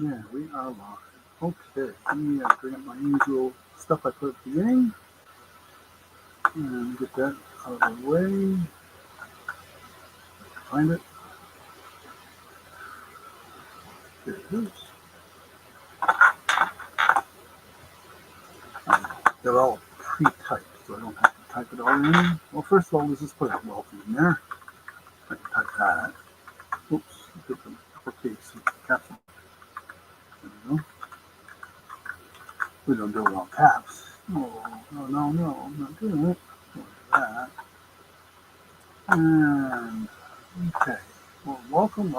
Yeah, we are live. Okay, let me bring up my usual stuff I put at the beginning and get that out of the way. Find it. There it is. They're all pre-typed, so I don't have to type it all in. Well, first of all, let's just put a welcome in there. I can type that. Oops, put the uppercase caps. There we go. We don't do it all caps. No, I'm not doing it. Don't do that. And okay, well, welcome.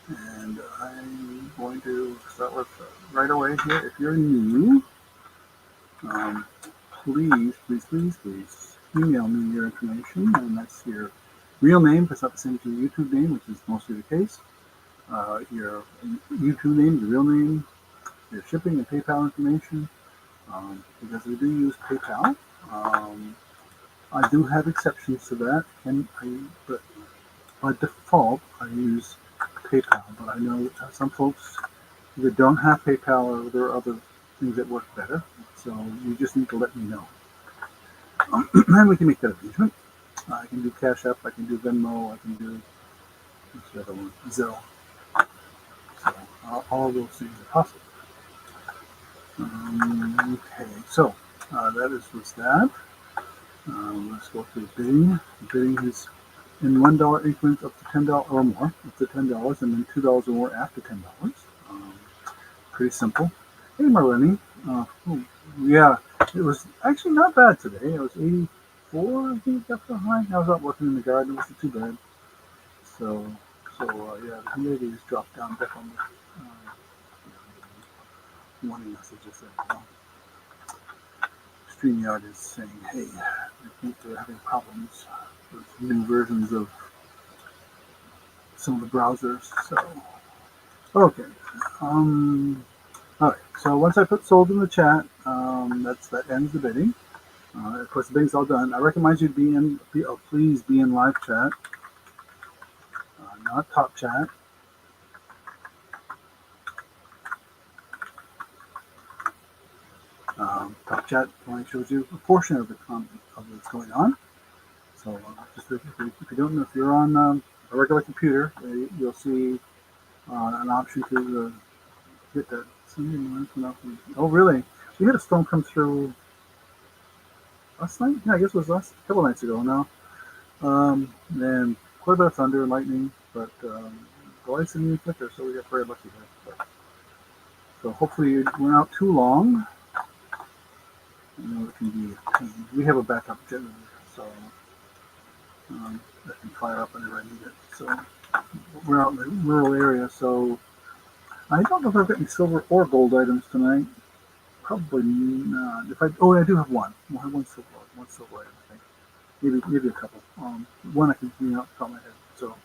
And I'm going to start with right away here. If you're new, please email me your information, and that's your real name, because that's the same as your YouTube name, which is mostly the case. Your YouTube name, your real name, your shipping and PayPal information, because we do use PayPal. I do have exceptions to that, but by default I use PayPal. But I know some folks either don't have PayPal or there are other things that work better. So you just need to let me know. And we can make that arrangement. I can do Cash App, I can do Venmo, I can do what's the other one? Zelle. So all of those things are possible. Okay, so was that. Let's go through bidding. Bidding is in $1 increments up to $10 or more, up to $10, and then $2 or more after $10. Pretty simple. Hey, Marlene. Yeah, it was actually not bad today. It was 84, I think, after high. I was out working in the garden. It wasn't too bad. So yeah, the humidity has dropped down definitely. Warning messages there. StreamYard is saying, hey, I think they're having problems with new versions of some of the browsers. So, okay. All right. So once I put sold in the chat, that ends the bidding. Of course, the bidding's all done. I recommend you please be in live chat, not top chat. Top chat only shows you a portion of the content of what's going on. So just if you don't know, if you're on a regular computer, you'll see an option to get that. Oh, really? We had a storm come through last night? Yeah, I guess it was a couple nights ago now. And quite a bit of thunder and lightning, but the lights didn't even flicker, so we got very lucky there. So hopefully it went out too long. I know it can be a pain. We have a backup generator, so that can fire up whenever I need it. So we're out in the rural area, so I don't know if I've got any silver or gold items tonight. Probably not. I do have one. I have one silver item, I think. Maybe a couple. One I can clean out the top of my head. So,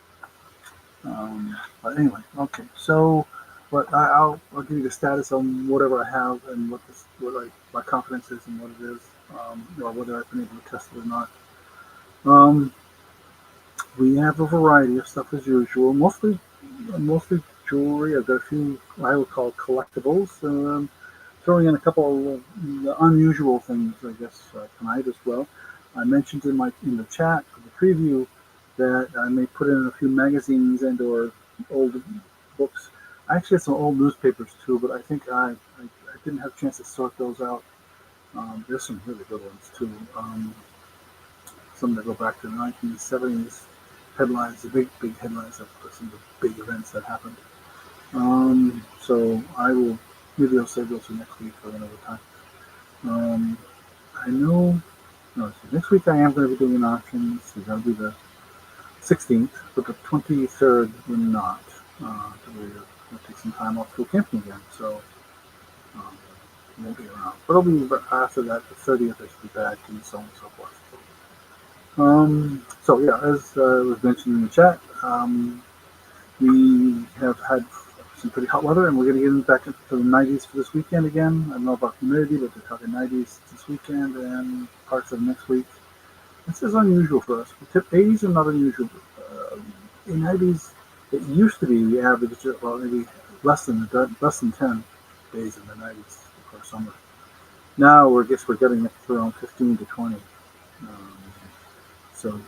but anyway, okay. So, but I'll give you the status on whatever I have and what my confidence is and what it is, or whether I've been able to test it or not. We have a variety of stuff as usual. Mostly jewelry. I've got a few I would call collectibles. Throwing in a couple of unusual things, I guess, tonight as well. I mentioned in the chat for the preview that I may put in a few magazines and or old books. I actually had some old newspapers too, but I think I didn't have a chance to sort those out. There's some really good ones too. Some that go back to the 1970s headlines, the big headlines of some of the big events that happened. So maybe I'll save those for next week or another time. Next week I am going to be doing an auction. So that'll be the 16th, but the 23rd we're not. We're going to take some time off to go camping again, so won't be around. But it'll be after that, the 30th I should be back, and so on and so forth. So yeah, as was mentioned in the chat, we have had some pretty hot weather, and we're going to get back into the 90s for this weekend again. I don't know about humidity, but they're talking 90s this weekend and parts of next week. This is unusual for us. 80s are not unusual. In 90s, it used to be the average about maybe less than 10 days in the 90s before summer. Now I guess we're getting up to around 15 to 20. Um, so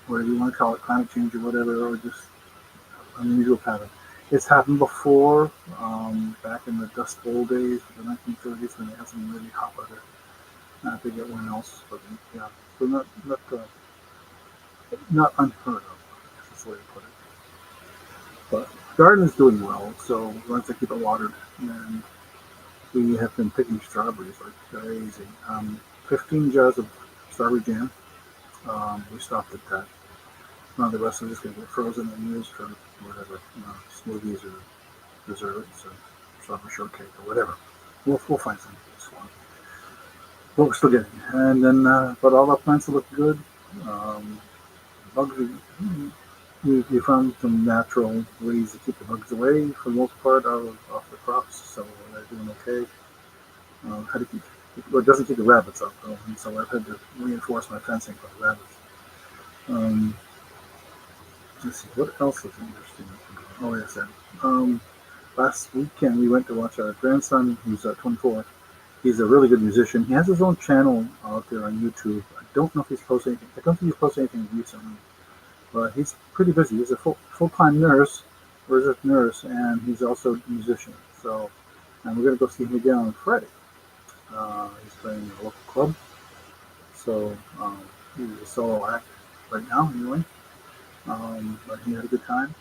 whatever you want to call it, climate change or whatever, or just unusual pattern. It's happened before, back in the Dust Bowl days, the 1930s, when they had some really hot weather. I forget when else, but yeah, so not unheard of. That's the way to put it. But the garden is doing well, so once I keep it watered, and we have been picking strawberries like crazy. 15 jars of strawberry jam. We stopped at that. Now the rest are just going to get frozen and used for whatever, smoothies or desserts or strawberry shortcake or whatever. We'll find something that's fun. But we're still getting. And then, but all our plants look good. Um, bugs, we found some natural ways to keep the bugs away for the most part off the crops, so they're doing okay. How to keep, well, it doesn't keep the rabbits out though, and so I've had to reinforce my fencing for the rabbits. Um, let's see, what else is interesting? Oh, yes, last weekend we went to watch our grandson, who's 24. He's a really good musician. He has his own channel out there on YouTube. I don't know if he's posted anything. I don't think he's posted anything recently, but he's pretty busy. He's a full-time nurse, resident nurse, and he's also a musician. So, and we're going to go see him again on Friday. He's playing in a local club. So he's a solo act right now, anyway. But he had a good time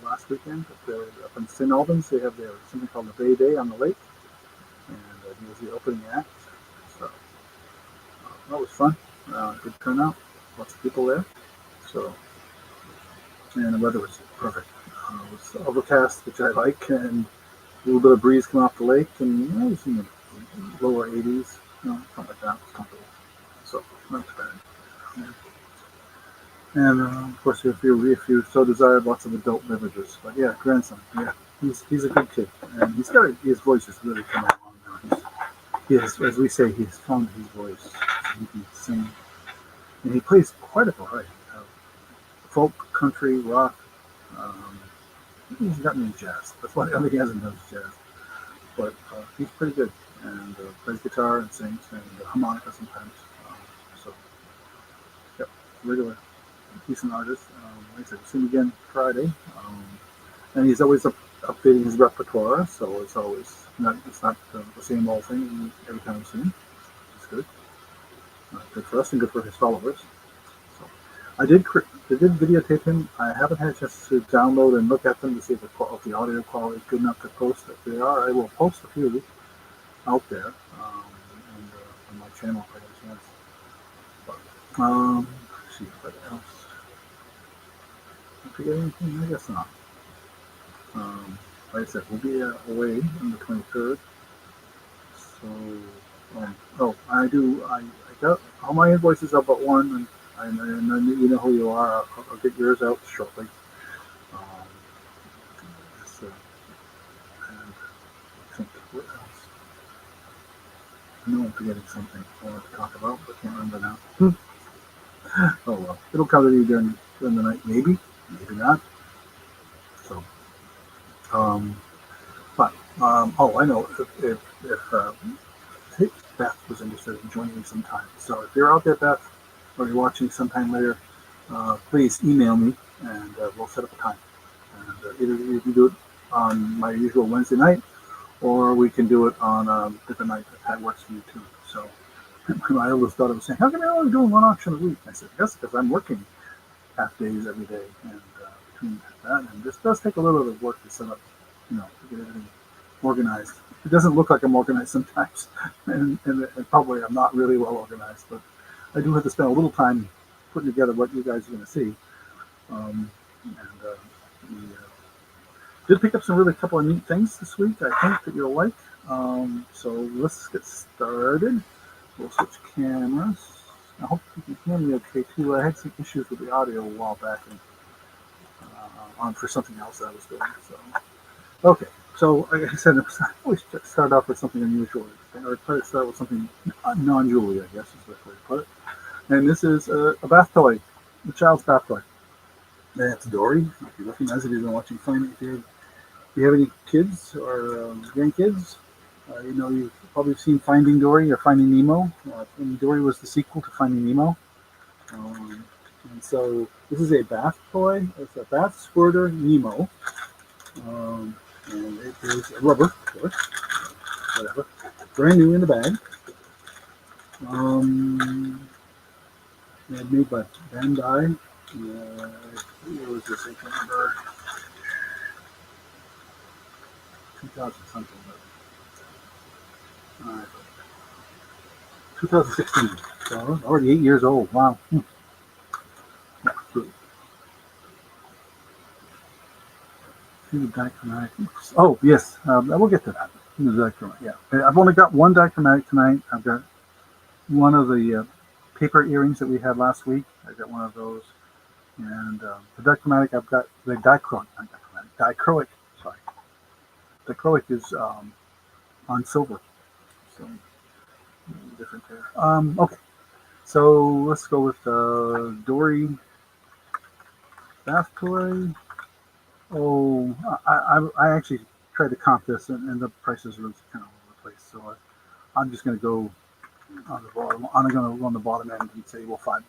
last weekend up in St. Albans. They have something called the Bay Day on the lake, and he was the opening act. So that was fun. Good turnout. Lots of people there. So, and the weather was perfect. It was overcast, which I like, and a little bit of breeze coming off the lake, and it was in the lower 80s, something like that. It was comfortable. So not too bad. Yeah. And of course, if you so desire, lots of adult beverages. But yeah, grandson, yeah, he's a good kid, and his voice is really coming along now. He has, as we say, he's found his voice. So he can sing, and he plays quite a variety of folk, country, rock. Um, he's gotten into jazz. That's why I think he hasn't done jazz, but he's pretty good, and plays guitar and sings and harmonica sometimes. So, yep, regular. Decent artist. Like I said, we'll see him again Friday, and he's always updating his repertoire, so it's not the same old thing every time we see him. It's good. Good for us and good for his followers. So I did videotape him. I haven't had a chance to download and look at them to see if the audio quality is good enough to post. If they are, I will post a few out there and on my channel if I get a chance. But let's see what else. Forget anything? I guess not. Like I said, we'll be away on the 23rd. So, I got all my invoices up but one, and you know who you are. I'll get yours out shortly. Um, and I think what else? I know I'm forgetting something I wanted to talk about, but I can't remember now. Oh well, it'll come to you during the night, maybe not. So, but oh, I know if Beth was interested in joining me sometime. So if you're out there, Beth, or you're watching sometime later, please email me and we'll set up a time. And either you can do it on my usual Wednesday night, or we can do it on a different night if that works for you too. So my oldest daughter was saying, "How come you're only doing one auction a week?" I said, "Yes, because I'm working half days every day, and between that, and this does take a little bit of work to set up, to get everything organized. It doesn't look like I'm organized sometimes, and probably I'm not really well organized, but I do have to spend a little time putting together what you guys are going to see. We did pick up some really couple of neat things this week, I think, that you'll like. So let's get started. We'll switch cameras. I hope you can hear me okay too. I had some issues with the audio a while back and on for something else that I was doing. So, okay. So, like I said, I always start off with something unusual, or try to start with something non-jewelry, I guess is the way to put it. And this is a bath toy, a child's bath toy. And it's Dory. If you recognize it, you've been watching Find It Here. you have any kids or grandkids, you've probably seen Finding Dory or Finding Nemo. Finding Dory was the sequel to Finding Nemo. Um, and so this is a bath toy. It's a bath squirter Nemo. Um, and it is a rubber, of course, whatever. Brand new in the bag. And made by Bandai. What was this? I can't remember. 2000 something. 2016. So already 8 years old. Wow. Yeah, oh, yes. We'll get to that. Yeah. I've only got one dichromatic tonight. I've got one of the paper earrings that we had last week. I got one of those. And the dichromatic, I've got the dichroic, not dichromatic, dichroic. Sorry. Dichroic is on silver. So, different there. Okay. So, let's go with Dory bath toy. Oh, I actually tried to comp this, and the prices were kind of all over the place. So I'm just going to go on the bottom. I'm going to go on the bottom end and say, well, $5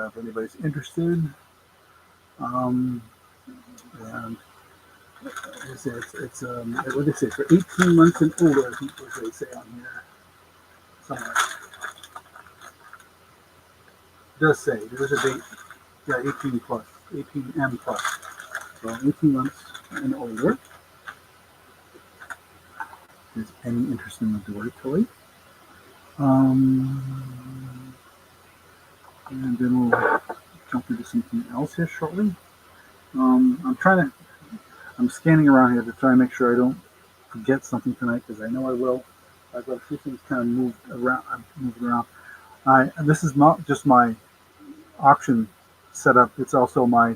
if anybody's interested. And what do they say, for 18 months and older? I think what they say on here somewhere. It does say there's a date. Yeah, 18 plus, 18M plus. So 18 months and older. Is any interest in the Dory toy? And then we'll jump into something else here shortly. I'm scanning around here to try and make sure I don't forget something tonight, because I know I will. I've got a few things kind of moved around. I'm moving around. This is not just my auction setup; it's also my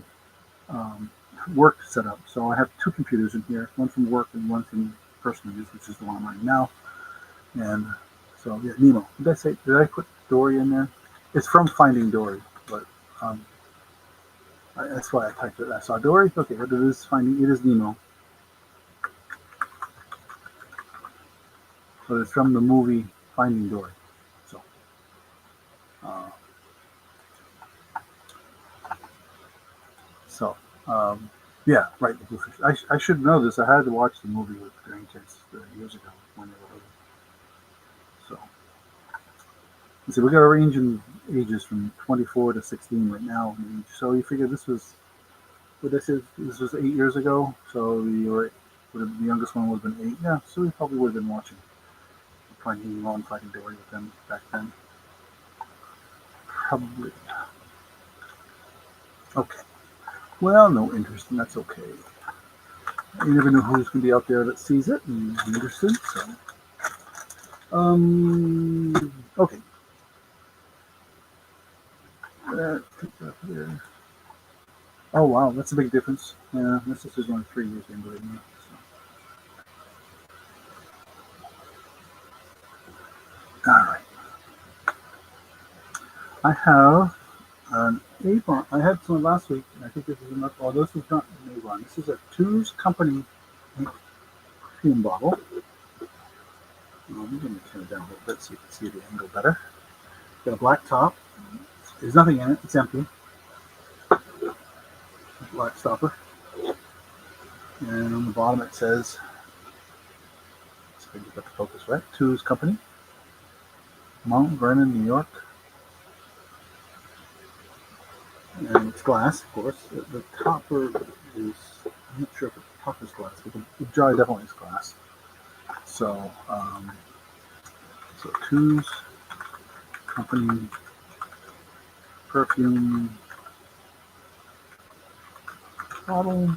work setup. So I have two computers in here, one from work and one from personal use, which is the one I'm running now. And so yeah, Nemo. Did I put Dory in there? It's from Finding Dory, but that's why I typed it. I saw Dory. Okay, but it is Finding. It is Nemo. But it's from the movie Finding Dory. So, uh, so yeah, right. The Bluefish. I should know this. I had to watch the movie with grandkids years ago when they were little. So, let's see. We got a range in ages from 24 to 16 right now. So you figure this was what this is. This was 8 years ago. So the youngest one would have been 8. Yeah. So we probably would have been watching Finding Nemo and Finding Dory with them back then. Probably. Okay. Well, no interest, and that's okay. You never know who's going to be out there that sees it and is interested. So, okay. Oh wow, that's a big difference. Yeah, my sister's only 3 years younger than me. So. All right. I have an Avon. I had some last week, and I think this is enough. Oh, this is not an Avon. This is a Two's Company perfume bottle. I'm going to turn it down a little bit so you can see the angle better. Got a black top. There's nothing in it. It's empty. Black stopper. And on the bottom it says, let's see if I can get the focus right, Two's Company, Mount Vernon, New York. And it's glass, of course. The topper is, I'm not sure if the top is glass, but the jar definitely is glass. So, Two's Company perfume bottle.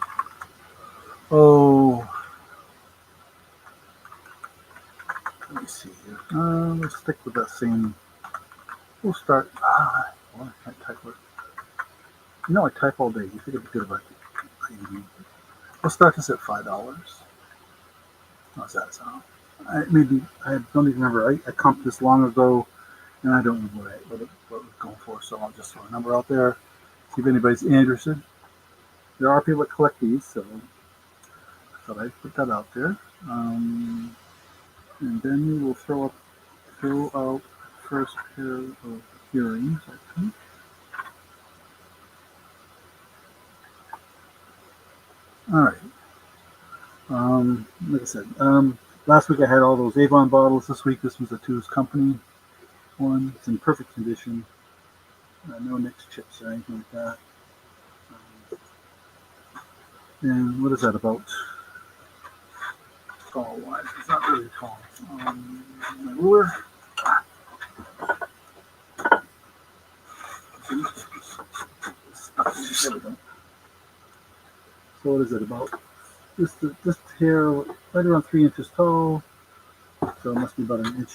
Oh, let me see here. Let's stick with that same. We'll start. I can't type it. You know, I type all day. You think it'd be good about it. We'll start this at $5. How's that sound? I don't even remember. I comped this long ago, and I don't remember what it was going for. So I'll just throw a number out there. See if anybody's interested. There are people that collect these, so So I put that out there. And then we will throw out first pair of earrings, I think. All right. Like I said, last week I had all those Avon bottles. This week this was a Two's Company one. It's in perfect condition. No nicks, chips, or anything like that. And what is that about? Tall wise. It's not really tall. My ruler. There we go. So what is it about? This hair, right around 3 inches tall. So it must be about an inch,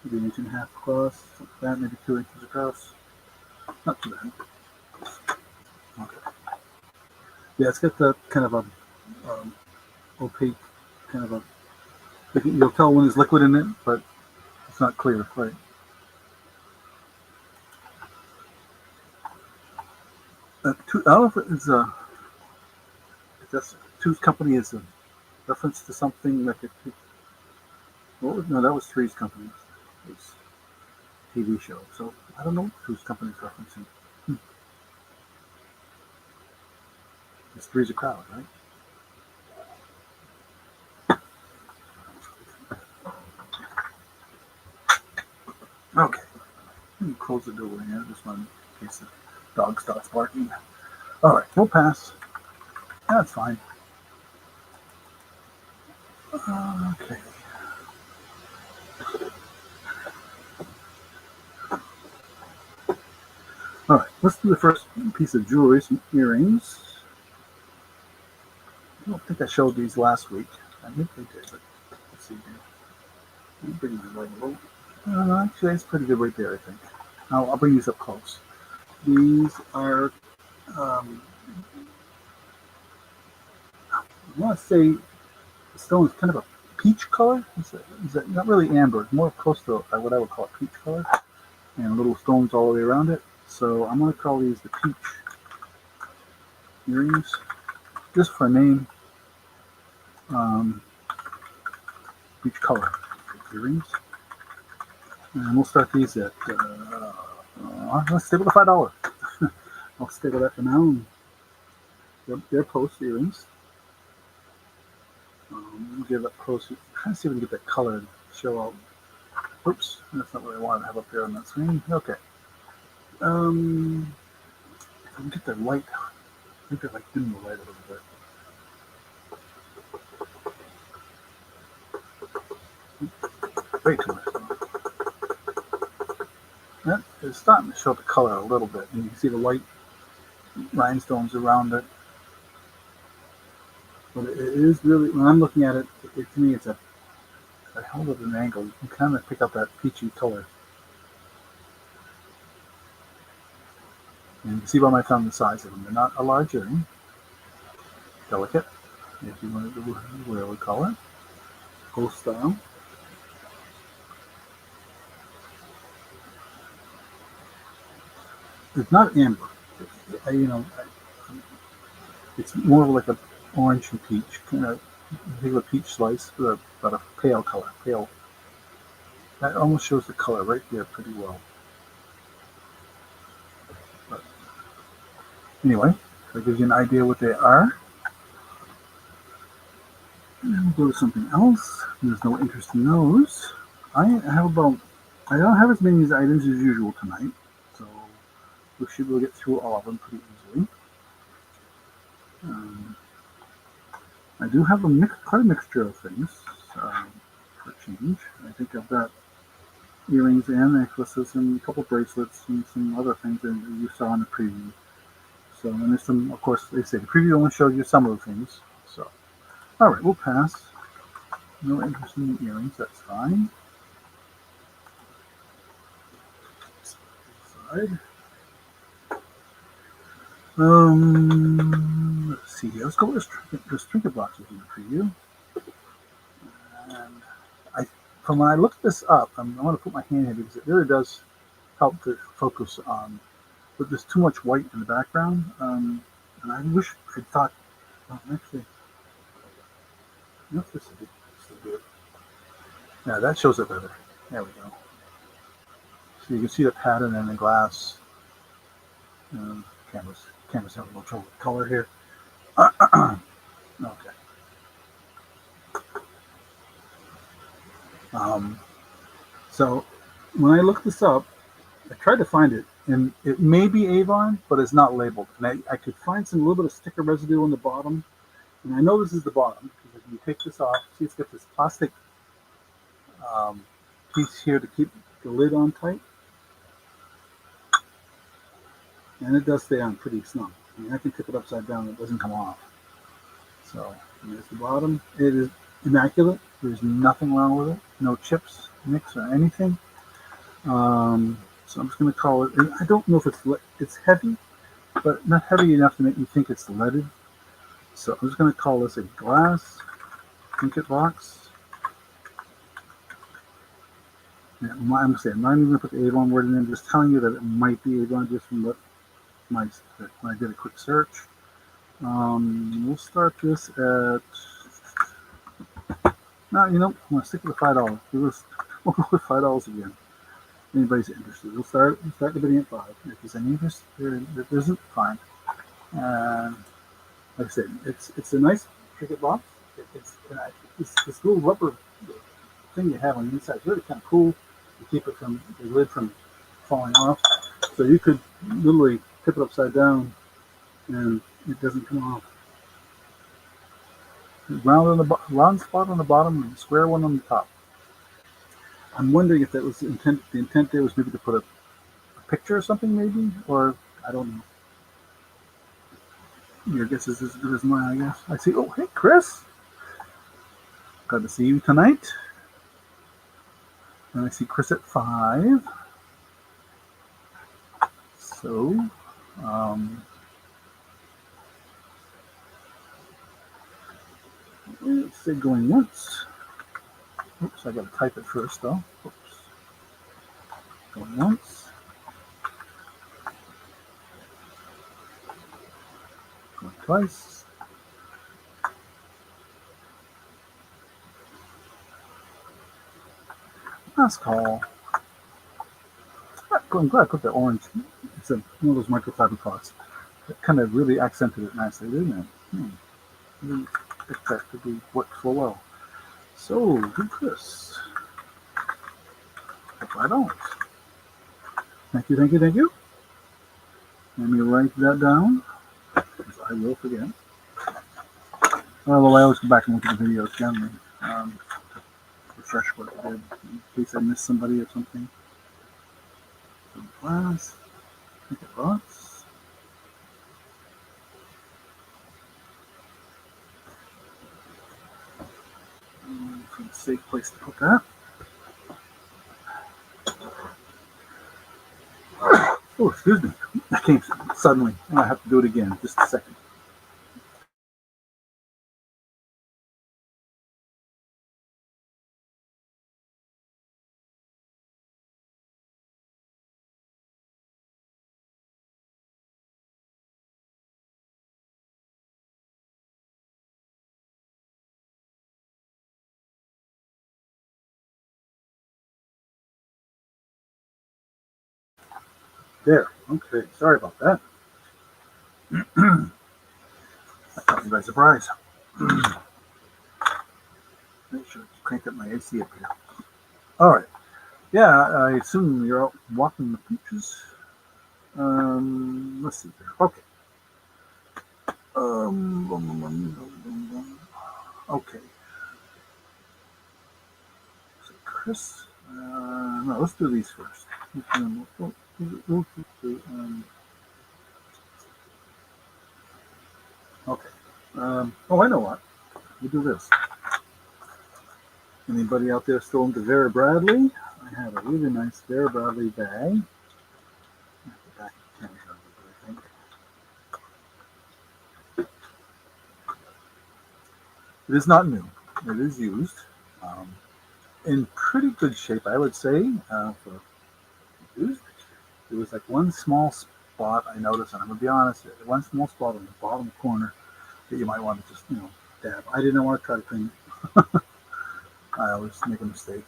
maybe an inch and a half across. That maybe 2 inches across. Not too bad. Okay. Yeah, it's got that kind of a opaque kind of a. You'll tell when there's liquid in it, but it's not clear, right? I don't know if it's a. If that's Two's Company is a reference to something like a. No, that was Three's Company. It was a TV show. So I don't know what Two's Company is referencing. It's Three's a Crowd, right? Okay. Let me close the door here, just in case the dog starts barking. All right, we'll pass. That's fine. Okay. All right, let's do the first piece of jewelry, some earrings. I don't think I showed these last week. I think I did, but let's see here. Bring these right a little. Actually, it's pretty good right there, I think. I'll bring these up close. These are, I want to say, the stone is kind of a peach color. Is that not really amber? It's more close to what I would call a peach color, and little stones all the way around it. So I'm going to call these the peach earrings, just for a name. Peach color earrings, and we'll start these at. Let's stick with the $5. I'll stick with that for now. They're post earrings. We'll get up close. Try to see if we can get that color to show out. Oops, that's not what I wanted to have up there on that screen. Okay. If I can get the light, I think I like dim the light a little bit. Way too much. That is starting to show the color a little bit, and you can see the white rhinestones around it. But it is really, when I'm looking at it, to me, it's I hold it at an angle. You can kind of pick up that peachy color. And you can see by my thumb the size of them. They're not a large earring. Delicate, if you want to do whatever color. Post style. It's not amber. It's more like an orange and peach, kind of think of a peach slice, but a pale color. Pale. That almost shows the color right there pretty well. But anyway, that gives you an idea what they are. And we'll go to something else. There's no interest in those. I don't have as many items as usual tonight, so we should be able to get through all of them pretty easily. I do have quite a mixture of things for change. I think I've got earrings and necklaces and a couple bracelets and some other things that you saw in the preview. So, and there's some, of course, they say the preview only showed you some of the things. So, all right, we'll pass. No interest in the earrings, that's fine. Side. Let's see here. Let's go with this trinket boxes in the preview. And from when I looked this up, I want to put my hand here because it really does help to focus on. But there's too much white in the background, and I wish I thought Actually, no, this is good. Yeah, that shows it better. There we go. So you can see the pattern in the glass. Um, cameras have a little trouble with color here. Okay. Um, so when I looked this up, I tried to find it, and it may be Avon, but it's not labeled. And I could find some little bit of sticker residue on the bottom, and I know this is the bottom because if you take this off, see it's got this plastic um, piece here to keep the lid on tight, and it does stay on pretty snug. I mean, I can tip it upside down; it doesn't come off. So here's the bottom. It is immaculate. There's nothing wrong with it. No chips, nicks, or anything. So I'm just going to call it. I don't know if it's heavy, but not heavy enough to make me think it's leaded. So I'm just going to call this a glass trinket box. Yeah, I'm not even going to put the Avon word in. I'm just telling you that it might be Avon just from what when I did a quick search. We'll start this at. No, I'm going to stick with the $5. We'll go with $5 again. Anybody's interested, we'll start the bidding at 5. If there's any interest, there isn't, fine. And like I said, it's a nice cricket box. It's this little rubber thing you have on the inside. It's really kind of cool to keep it from the lid from falling off. So you could literally tip it upside down, and it doesn't come off. Round spot on the bottom and square one on the top. I'm wondering if that was the intent. The intent there was maybe to put a picture or something, maybe, or I don't know. Your guess is as good as mine, I guess. I see. Oh, hey, Chris. Glad to see you tonight. And I see Chris at 5. So, let's say going once. Oops, I got to type it first, though. Oops. Going once. Going twice. Last call. I'm glad I put the orange. It's one of those microfiber pots. It kind of really accented it nicely, didn't it? I didn't expect that to be worked so well. So, good Chris. $5. Thank you, thank you, thank you. Let me write that down, because I will forget. Although I always go back and look at the videos again, refresh what I did, in case I missed somebody or something. So class, make a box. For a safe place to put that. Oh, excuse me. That came suddenly. I have to do it again. Just a second. There. Okay. Sorry about that. I caught you by surprise. Make sure to crank up my AC up here. All right. Yeah, I assume you're out walking the peaches. Let's see here. Okay. Okay. So Chris, no, let's do these first. Okay. Oh, I know what. We do this. Anybody out there still into Vera Bradley? I have a really nice Vera Bradley bag. It is not new. It is used. In pretty good shape, I would say, for used. There was like one small spot I noticed, and I'm going to be honest, one small spot on the bottom corner that you might want to just, dab. I didn't want to try to clean it. I always make a mistake.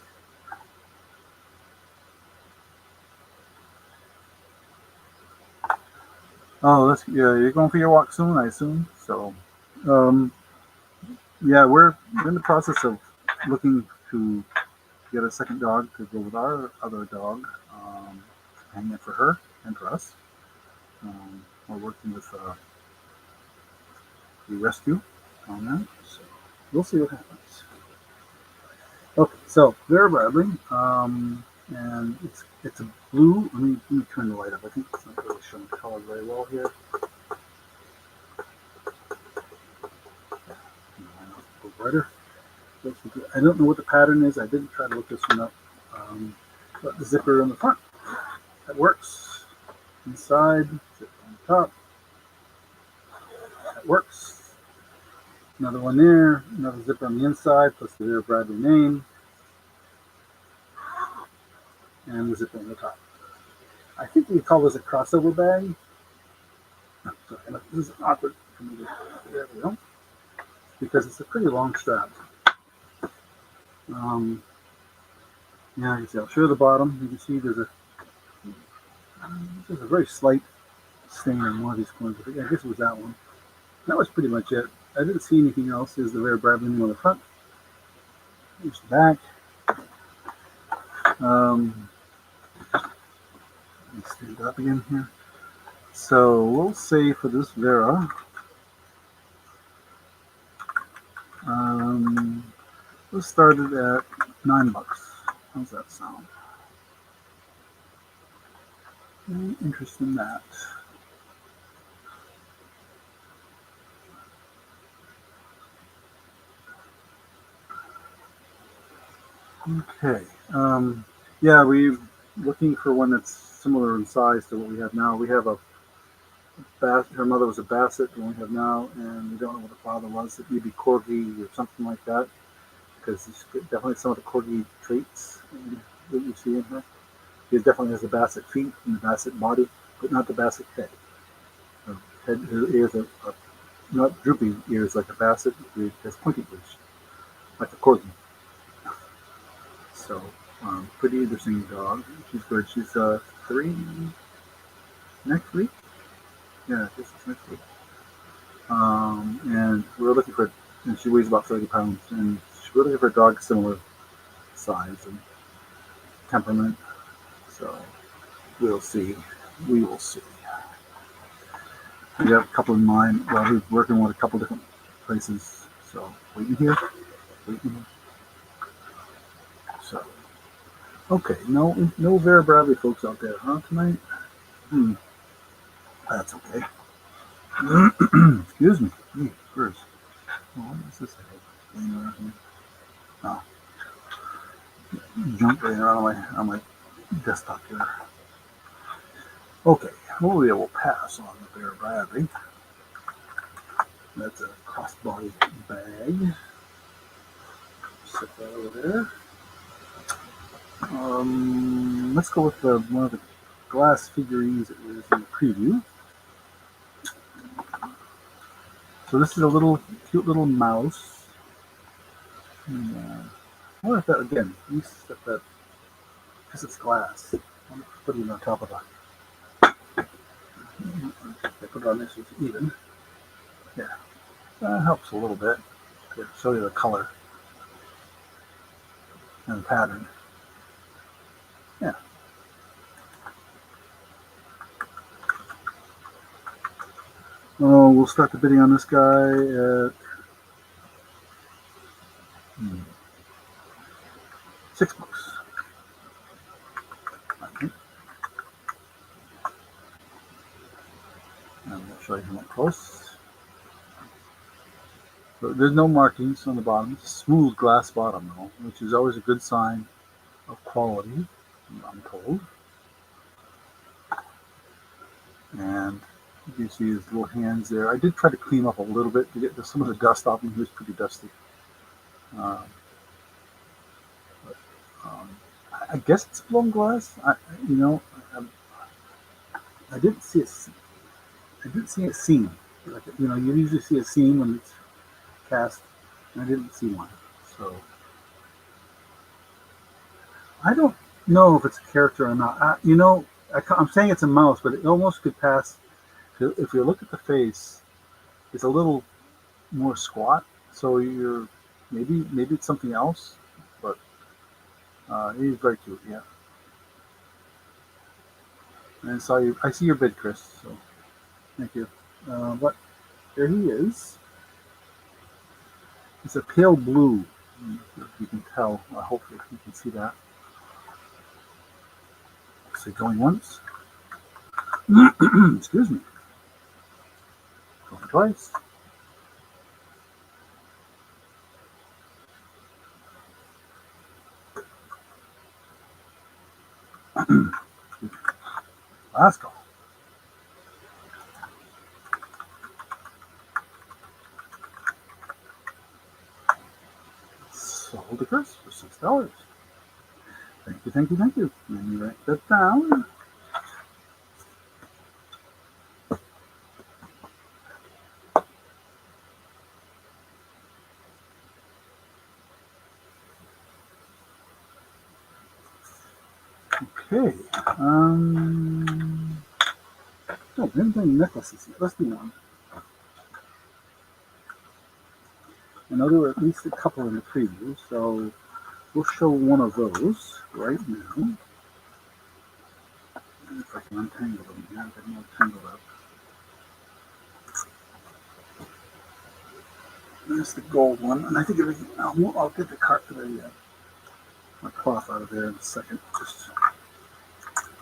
Oh, yeah. You're going for your walk soon, I assume. So, um, yeah, we're in the process of looking to get a second dog to go with our other dog, hang it for her and for us. We're working with the rescue on that, so we'll see what happens. Okay, so Vera Bradley, and it's a blue. Let me turn the light up. I think it's not really showing color very well here. Go brighter. I don't know what the pattern is. I didn't try to look this one up. But the zipper on the front, that works. Inside, zipper on the top, that works. Another one there, another zipper on the inside, plus the Vera Bradley name, and the zipper on the top. I think we call this a crossover bag. Sorry, this is awkward for me to. There we go. Because it's a pretty long strap. Yeah, you can see. I'll show you the bottom. You can see there's a very slight stain on one of these corners. I guess it was that one. That was pretty much it. I didn't see anything else. There's the Vera Bradley name on the front. Here's the back. Let me stand up again here. So we'll say for this Vera, let's start it at $9. How's that sound? Any interest in that? Okay. Yeah, we're looking for one that's similar in size to what we have now. We have her mother was a Basset, the one we have now, and we don't know what the father was. It may be Corgi or something like that, because it's definitely some of the Corgi traits that you see in her. He definitely has the Basset feet and the Basset body, but not the Basset head. Her ears are not droopy ears like a Basset. He has pointy ears, like a Corgi. So, pretty interesting dog. She's good. She's 3 next week. Yeah, this is next week. And we're looking for, and she weighs about 30 pounds, and we're looking for a dog similar size and temperament. So we'll see. We will see. We have a couple in mind. Well, we're working with a couple different places. So waiting here. So okay, no Vera Bradley folks out there, huh, tonight? That's okay. Excuse me. First. What is this? Oh, jump right on my desktop here. Okay, well, we will pass on the Vera Bradley. That's a crossbody bag. Set that over there. Let's go with one of the glass figurines that was in the preview. So this is a cute little mouse. And, I wonder if that, again, you set that, because it's glass. I'm putting it on top of that. I put it on this, it's even. Yeah, that helps a little bit to show you the color and the pattern. Yeah. Oh, we'll start the bidding on this guy at $6. Okay. And I'll show you him up close. So there's no markings on the bottom. It's a smooth glass bottom, though, which is always a good sign of quality, I'm told. And you can see his little hands there. I did try to clean up a little bit to get some of the dust off him. He was pretty dusty. I guess it's blown glass. I didn't see it. I didn't see it seen. Like, you usually see a scene when it's cast, and I didn't see one. So I don't know if it's a character or not. I'm saying it's a mouse, but it almost could pass. If you look at the face, it's a little more squat. So maybe it's something else, but he's very cute. Yeah, and I see your bid, Chris. So thank you. But there he is. It's a pale blue. If you can tell. Hopefully you can see that. So going once. Excuse me. Going twice. Last call. Sold to Chris for $6. Thank you, thank you, thank you. Let me write that down. Okay. Oh, we haven't done necklaces yet. Let's do one. I know there were at least a couple in the preview, so we'll show one of those right now. If I can untangle them. Yeah, I've got more tangled up. There's the gold one, and I think I'll get my cloth out of there in a second. Just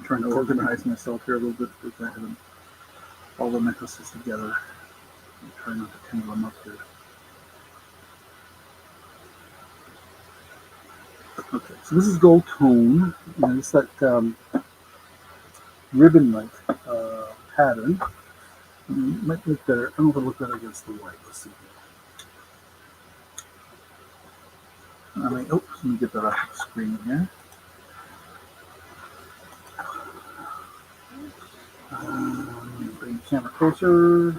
trying to organize myself here a little bit because I have all the necklaces together. I'm trying not to tangle them up here. Okay, so this is gold tone, and it's that ribbon-like pattern. It might look better. I don't know if it'll look better against the white. Let's see. Let me get that off the screen here. Bring the camera closer.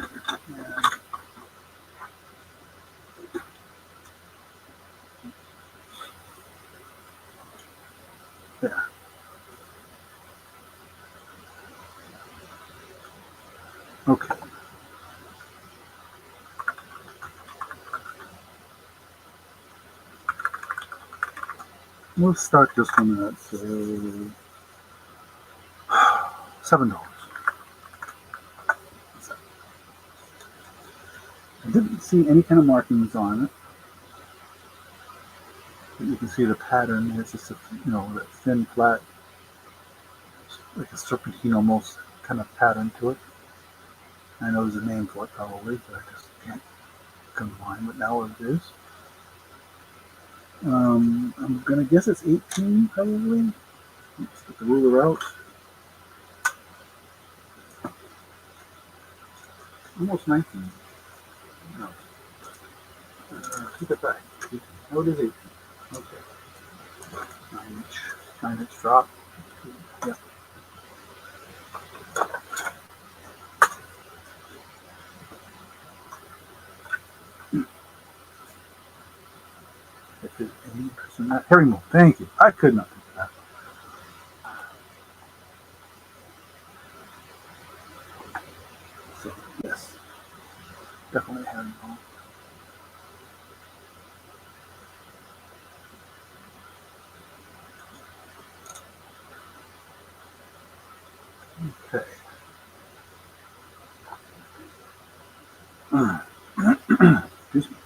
There. Okay. We'll start this one at $7. I didn't see any kind of markings on it. But you can see the pattern. It's just that thin, flat, like a serpentine almost kind of pattern to it. I know there's a name for it probably, but I just can't come to mind what now it is. I'm gonna guess it's 18 probably. Let's get the ruler out. Almost 19. No. Keep it back. Oh, it is 18. Okay. 9 inch drop. Yep. If there's any person that herringbone. Thank you. I could not think of that. So yes, definitely herringbone. Okay. Excuse me.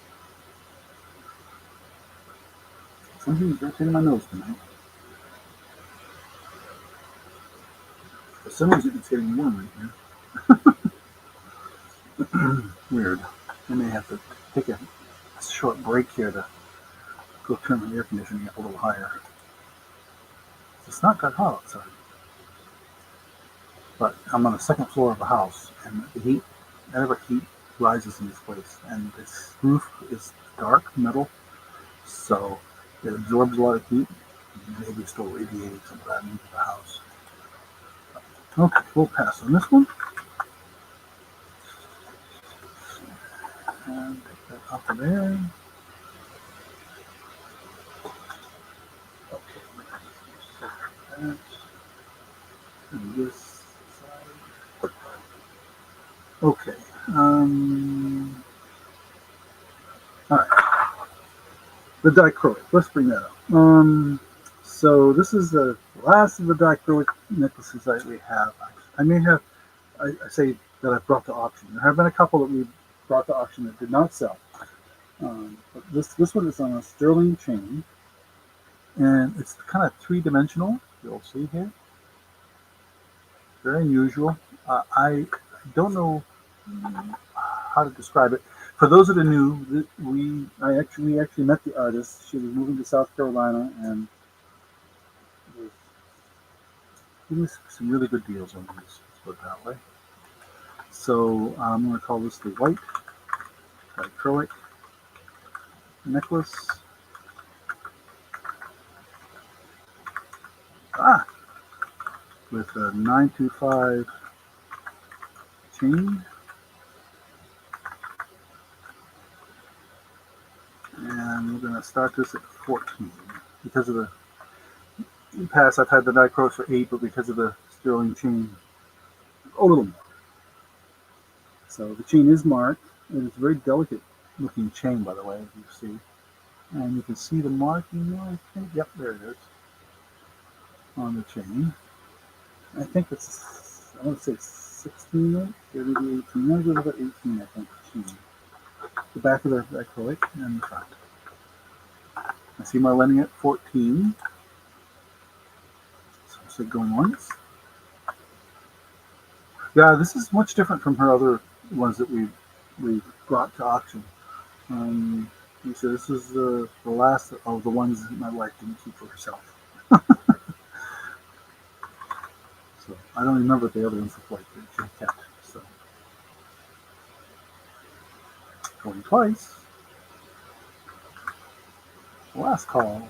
Something's irritating my nose tonight. For some reason, it's getting warm right here. Weird. I may have to take a short break here to go turn the air conditioning up a little higher. It's not that hot outside. But I'm on the second floor of a house, and the heat, whatever heat rises in this place, and this roof is dark metal, so it absorbs a lot of heat. Maybe it's still radiating some of that into the house. Okay, we'll pass on this one. And take that off of there. Okay. And this side. Okay. All right. The dichroic. Let's bring that up. So this is the last of the dichroic necklaces that we have. I may have. I say that I've brought to auction. There have been a couple that we brought to auction that did not sell. But this one is on a sterling chain, and it's kind of three-dimensional. You'll see here. Very unusual. I don't know how to describe it. For those that are new, we actually met the artist. She was moving to South Carolina and was giving us some really good deals on these. Let's put it that way. So I'm going to call this the white acrylic necklace. With a 925 chain. And we're going to start this at 14 because of in the past I've had the dichroic for 8, but because of the sterling chain, a little more. So the chain is marked, and it's a very delicate looking chain, by the way, as you see. And you can see the marking there, I think. Yep, there it is on the chain. I think it's, I want to say 16, maybe 18. I'm going to go 18, I think. Chain. The back of the acrylic and the front. I see my landing at 14. So I said going once. Yeah, this is much different from her other ones that we've brought to auction. So this is the last of the ones that my wife didn't keep for herself. So I don't remember what the other ones look like that she kept. So going twice. Last call.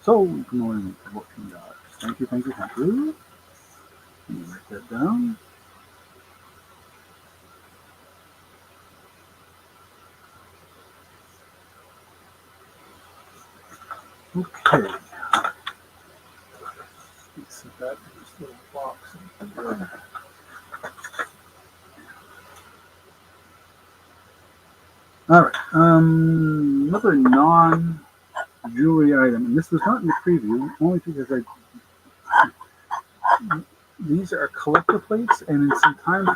So ignoring $14. Thank you, thank you, thank you. Let me write that down. Okay. Let's set that in this little box. All right. Another non-jewelry item, and this was not in the preview, only because these are collector plates, and in some time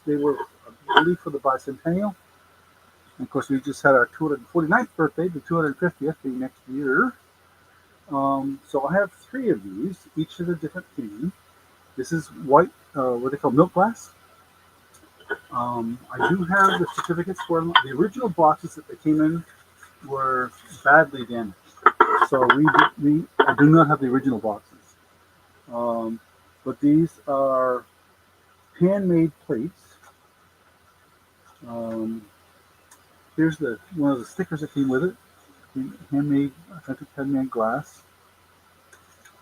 they were really for the bicentennial. And of course, we just had our 249th birthday, the 250th being next year. So I have 3 of these, each of a different theme. This is white, what they call milk glass. I do have the certificates for them. The original boxes that they came in were badly damaged, so I do not have the original boxes. But these are handmade plates. Here's one of the stickers that came with it. Handmade, authentic handmade glass.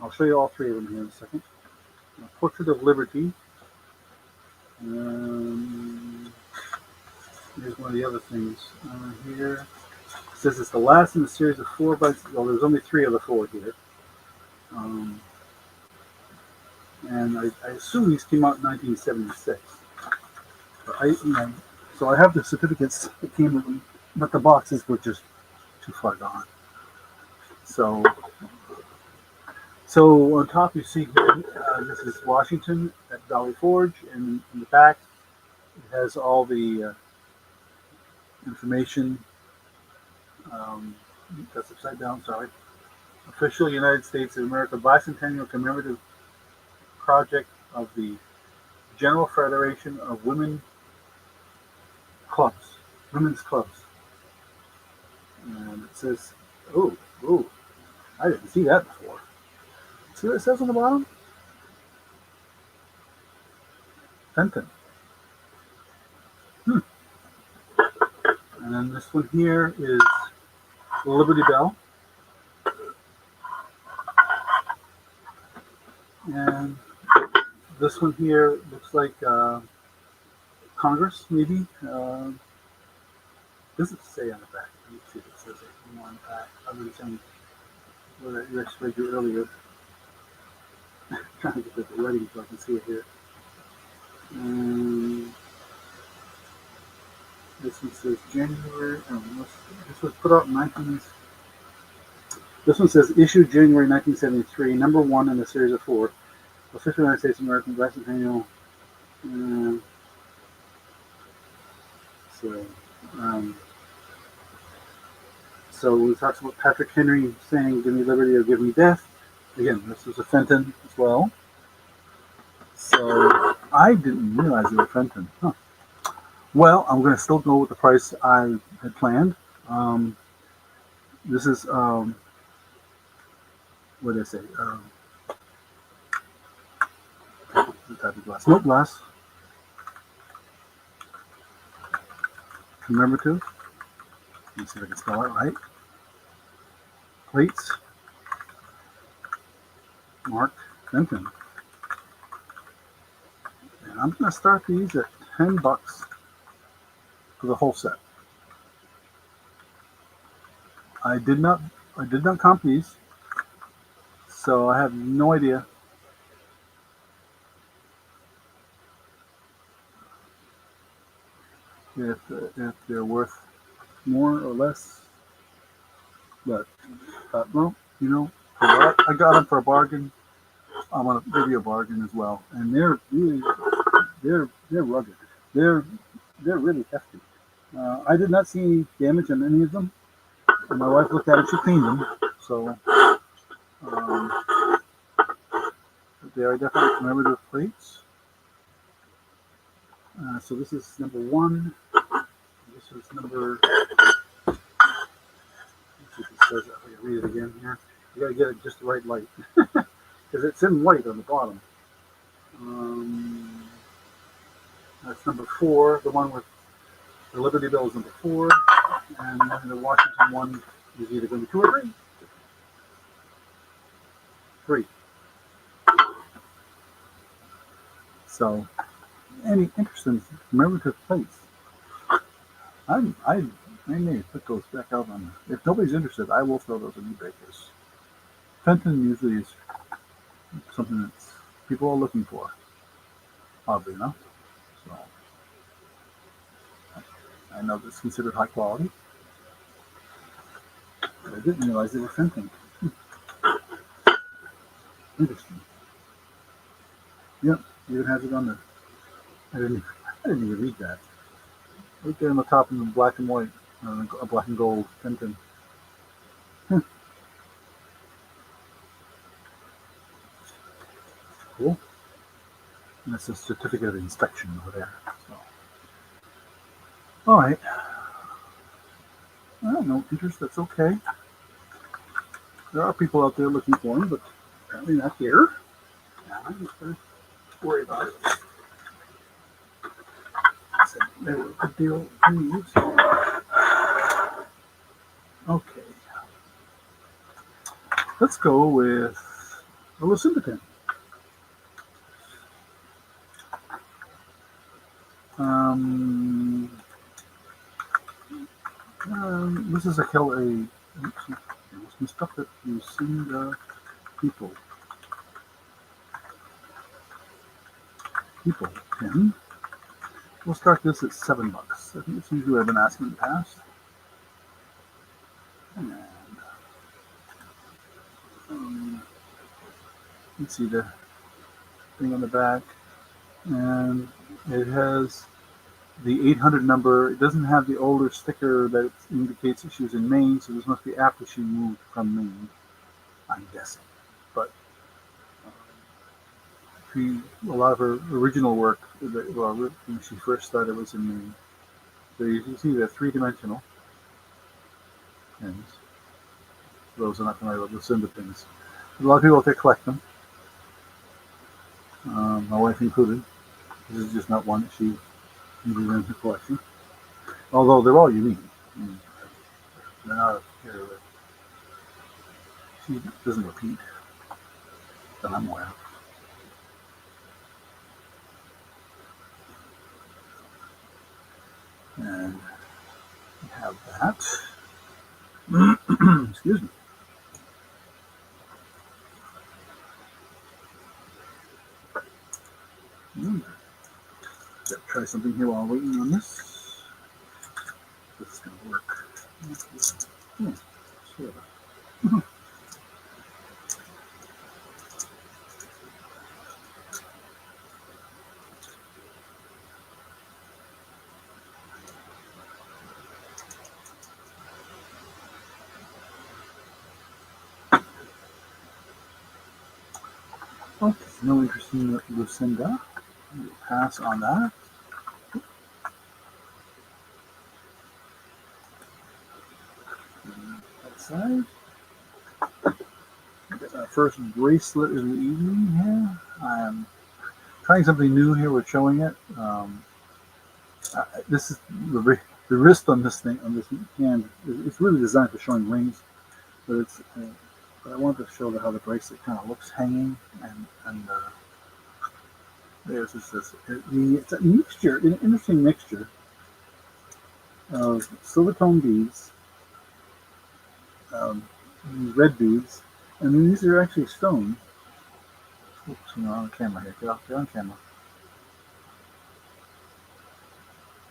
I'll show you all 3 of them here in a second. A Portrait of Liberty. Here's one of the other things here. It says it's the last in the series of 4 by. Well, there's only 3 of the 4 here. And I assume these came out in 1976. So I have the certificates that came with them, but the boxes were just too far gone. So on top you see here, this is Washington at Valley Forge, and in the back it has all the information. That's upside down, sorry. Official United States of America Bicentennial Commemorative Project of the General Federation of Women's Clubs. And it says, oh, I didn't see that before. See what it says on the bottom? Fenton. And then this one here is the Liberty Bell. And this one here looks like Congress, maybe. Does it say on the back? Let me see if it says it on the back. Other than what I read you earlier. Trying to get the writing so I can see it here. This one says January. This was put out in 19. This one says issued January 1973, number one in a series of four. Official United States American Bicentennial. Uh, so, um, so it talks about Patrick Henry saying, "Give me liberty or give me death." Again, this was a Fenton as well. So I didn't realize it was Fenton. Huh. Well, I'm going to still go with the price I had planned. This is what did I say? The type of glass. Milk glass. Commemorative. Let me see if I can spell it right. Plates. Mark Fenton. And I'm going to start these at $10 for the whole set. I did not comp these, so I have no idea if they're worth more or less. But well, I got them for a bargain. I'm gonna give you a bargain as well, and they're really they're rugged. They're really hefty. I did not see any damage on any of them. And my wife looked at it; she cleaned them, so they are definitely commemorative plates. So this is number one. This is number. Let's see if it says that. I can read it again here. You gotta get it just the right light because it's in white on the bottom. That's number four. The one with the Liberty Bell is number four, and the Washington one is either going to be two or three. Three. So, any interesting commemorative plates? I may put those back out on. If nobody's interested, I will throw those in eBay because Fenton usually is something that people are looking for, oddly enough. So I know this is considered high quality, but I didn't realize they were Fenton. Interesting. Yep, even has it on there. I didn't even read that. Right there on the top in black and white, black and gold Fenton. Cool. And that's a certificate of inspection over there. So. All right. Well, no interest. That's okay. There are people out there looking for them, but apparently not here. Yeah, I'm just going to worry about it. So they were a good deal used. Okay. Let's go with a Lucinda pin. This is a some stuff that Lucinda people pin. We'll start this at $7. I think it's usually what I've been asking in the past. And you can see the thing on the back, and it has the 800 number. It doesn't have the older sticker that indicates that she was in Maine, so this must be after she moved from Maine, I'm guessing. But a lot of her original work, when she first started, was in Maine. So you can see they're three-dimensional pins. Those are not familiar with Lucinda pins. A lot of people out there collect them, my wife included. This is just not one that she usually runs her collection. Although they're all unique. They're not here. She doesn't repeat that I'm aware of. And we have that. Excuse me. Gotta try something here while waiting on this. This is going to work. Sure. Okay, no interest in Lucinda. We'll pass on that. That side. Our first bracelet of the evening here. I'm trying something new here with showing it. This is the wrist on this thing, on this hand. It's really designed for showing rings, but it's. But I wanted to show how the bracelet kind of looks hanging, and there's this. It's a mixture, an interesting mixture of silver tone beads, red beads, and then these are actually stone. Oops, on camera here. Get on camera.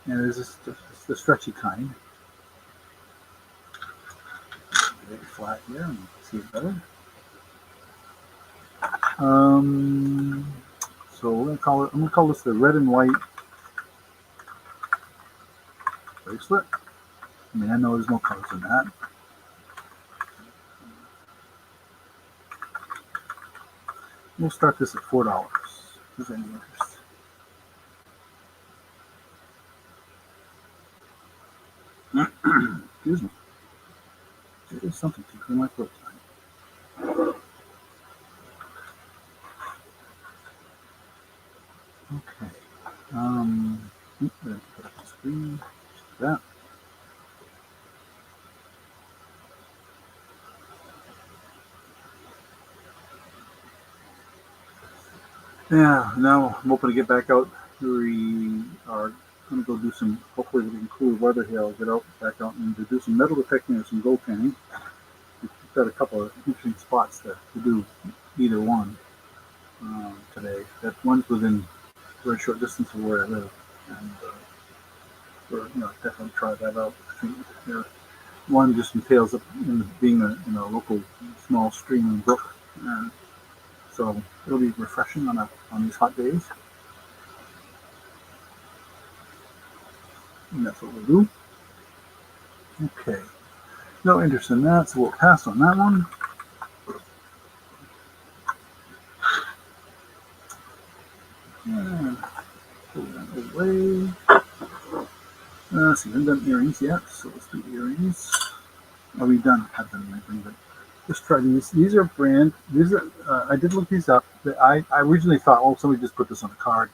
And there's the stretchy kind. Get it flat here and see it better. So I'm gonna call this the red and white bracelet. I mean, I know there's no colors in that. We'll start this at $4. If there's any interest. Excuse me. There is something to clear my throat tonight. Okay. Put up the screen. That. Yeah, now I'm hoping to get back out. We are going to go do some, hopefully with some cool weather here, I'll get back out and do some metal detecting or some gold panning. We've got a couple of interesting spots to do either one today. That one's within a very short distance of where I live, and we're definitely try that out. I think one just entails being in a local small stream and brook, and so it'll be refreshing on these hot days. And that's what we'll do. Okay. No interest in that, so we'll pass on that one. And pull that away. See, we haven't done earrings yet, so let's do earrings. Oh, we've have done anything, but just try these. These are brand. These are. I did look these up. I originally thought, oh, somebody just put this on a card,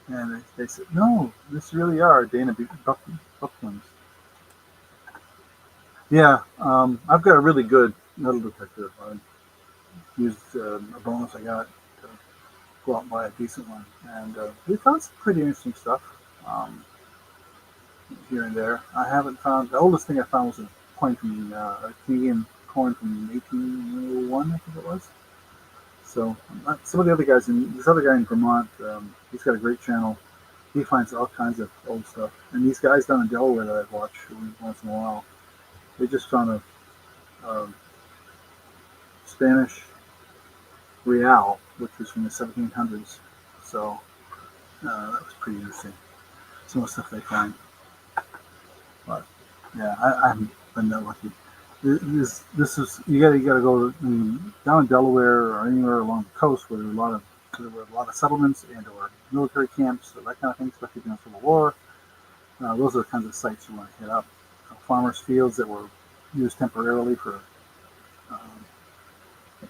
and they said, no, this really are Dana Bucklands. Yeah, I've got a really good metal detector. I used a bonus I got to go out and buy a decent one, and we found some pretty interesting stuff here and there. I haven't found the oldest thing I found was a coin from a Canadian coin from 1801, I think it was. So some of the other guys, this other guy in Vermont, he's got a great channel. He finds all kinds of old stuff, and these guys down in Delaware that I watch once in a while, they just found a Spanish real, which was from the 1700s. So that was pretty interesting. Some of the stuff they find. But yeah, I haven't been that lucky. This is you gotta go down in Delaware or anywhere along the coast where there were a lot of settlements and or military camps, that kind of thing, especially during the Civil War. Those are the kinds of sites you want to hit up. Farmers' fields that were used temporarily for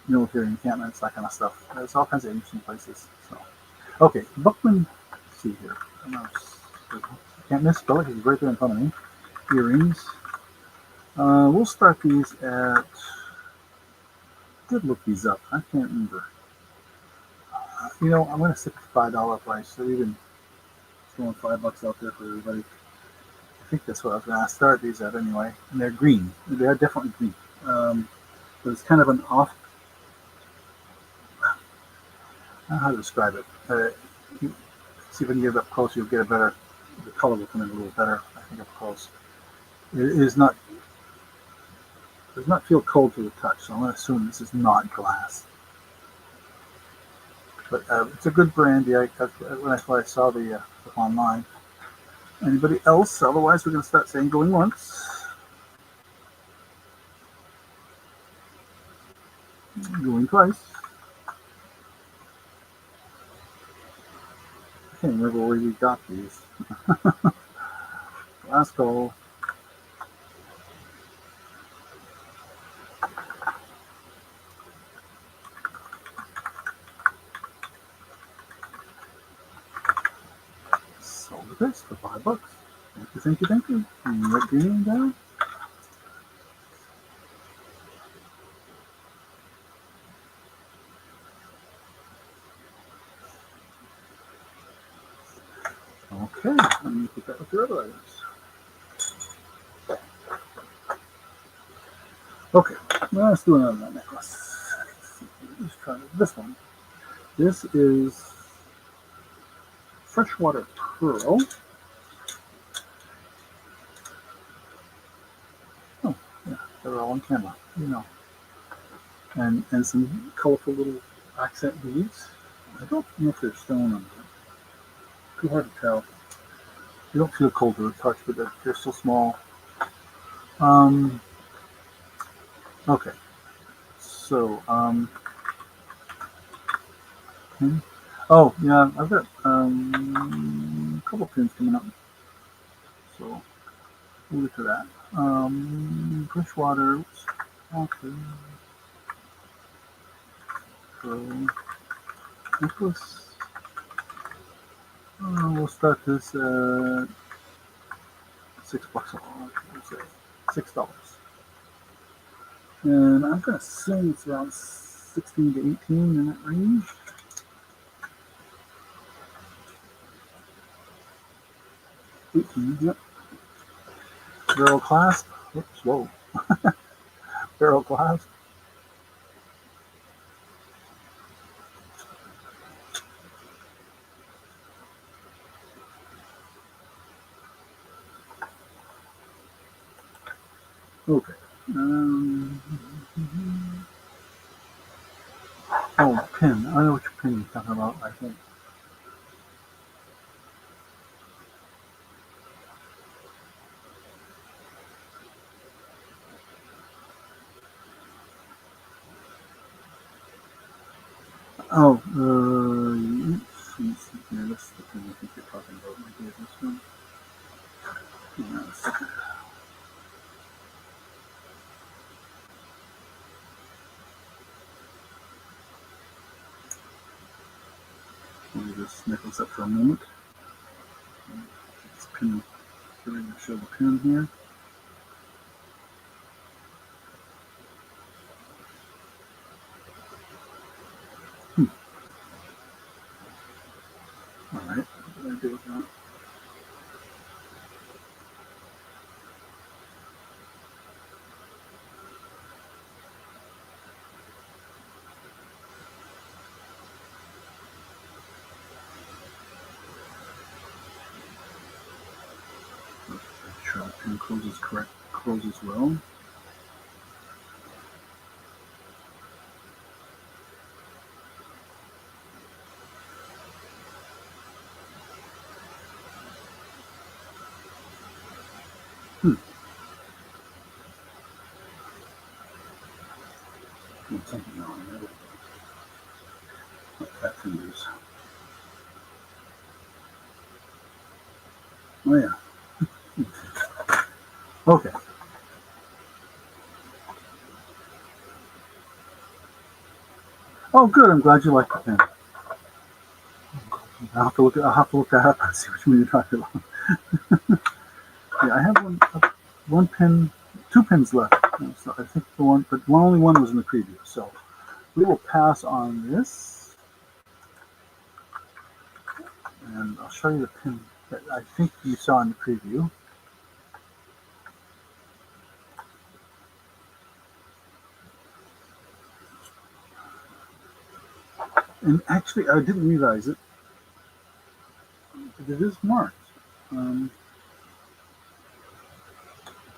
military encampments, that kind of stuff. There's all kinds of interesting places. So, okay, Buckman. Let's see here. I can't misspell it because it's right there in front of me. Earrings. We'll start these at. Did look these up. I can't remember. I'm going to stick with $5 price. So even throwing $5 out there for everybody. think that's what I was going to start these at anyway. And they're green. They are definitely green. But it's kind of an off. I don't know how to describe it. See if I can get it up close. You'll get a better. The color will come in a little better. I think up close. It is not. Does not feel cold to the touch. So I'm going to assume this is not glass. But it's a good brandy. When I saw the online. Anybody else? Otherwise, we're going to start saying going once. Going twice. I can't remember where you got these. Last call. Sold this for $5. Thank you. Write your name down. Okay, let me put that with your other items. Okay, now let's do another necklace. Let's try this one. This is freshwater pearl. Oh, yeah, they're all on camera, you know. And some colorful little accent beads. I don't know if they're stone on them. Too hard to tell. They don't feel cold to the touch, but they're so small. Okay. So, pin. Oh, yeah, I've got a couple pins coming up. So, we'll get to that. Freshwater. Okay. So, necklace. We'll start this at $6. $6. And I'm going to assume it's around 16 to 18 in that range. Yep. Barrel clasp. Oops, whoa. Barrel clasp. Okay. Oh, pin. I know which pin you're talking about, I think. Oh, yeah, that's the thing I think you're talking about. Maybe this one. Yeah, a second. Let me just necklace up for a moment. This pin, I'm going to show the pin here. All right, what did I do with that? Make sure the pin closes well. Something wrong there. Like that fingers. Oh yeah. Okay. Oh, good. I'm glad you like the pin. I'll have to look that up and see which one you're talking about. Yeah, I have one pin, two pins left. So I think only one was in the preview. So we will pass on this, and I'll show you the pin that I think you saw in the preview. And actually, I didn't realize it, but it is marked. Um,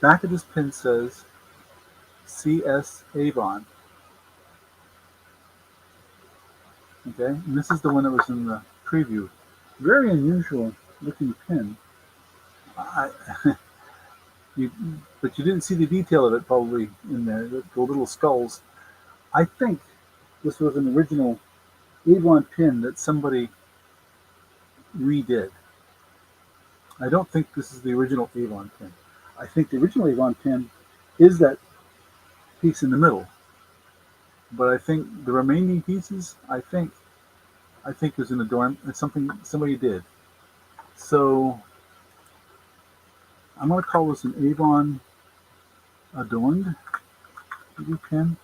Back of this pin says CS Avon. Okay, and this is the one that was in the preview. Very unusual looking pin. I, you, but you didn't see the detail of it probably in there, the little skulls. I think this was an original Avon pin that somebody redid. I don't think this is the original Avon pin. I think the original Avon pin is that piece in the middle, but I think the remaining pieces, I think is an adorn. It's something somebody did. So I'm going to call this an Avon adorned pin.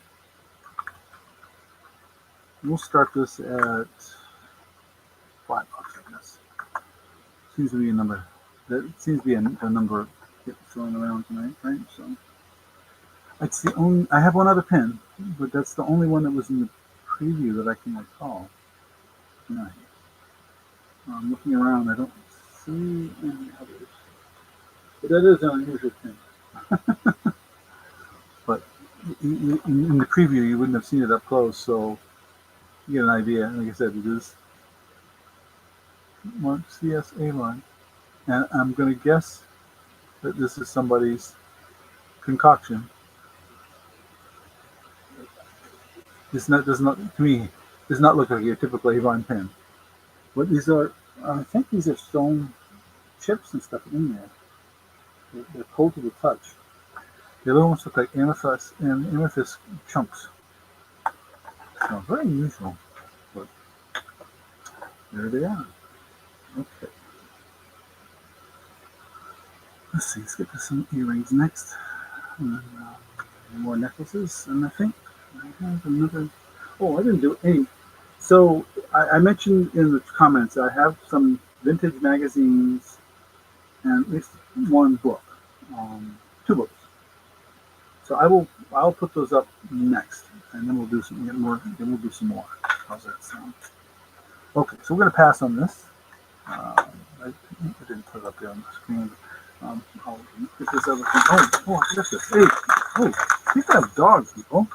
We'll start this at $5, I guess. Seems to be a number. That seems to be a number getting thrown around tonight, right? So it's the only. I have one other pin, but that's the only one that was in the preview that I can recall. Yeah. I'm looking around. I don't see any others. But that is an unusual pin. But in the preview, you wouldn't have seen it up close, so you get an idea. Like I said, it is marked CSA line. And I'm going to guess that this is somebody's concoction. This not does not to me does not look like your typical Avon pen. But these are, I think these are stone chips and stuff in there. They're cold to the touch. They almost look like amethyst chunks. So very unusual, but there they are. Okay. Let's see. Let's get to some earrings next. And, more necklaces, and I think I have another. Oh, I didn't do any. So I mentioned in the comments I have some vintage magazines and at least one book, two books. So I'll put those up next, and then we'll do some more. Then we'll do some more. How's that sound? Okay, so we're going to pass on this. I didn't put it up there on the screen. I'll get this other thing. Oh, I got this. Hey, people have dogs, people.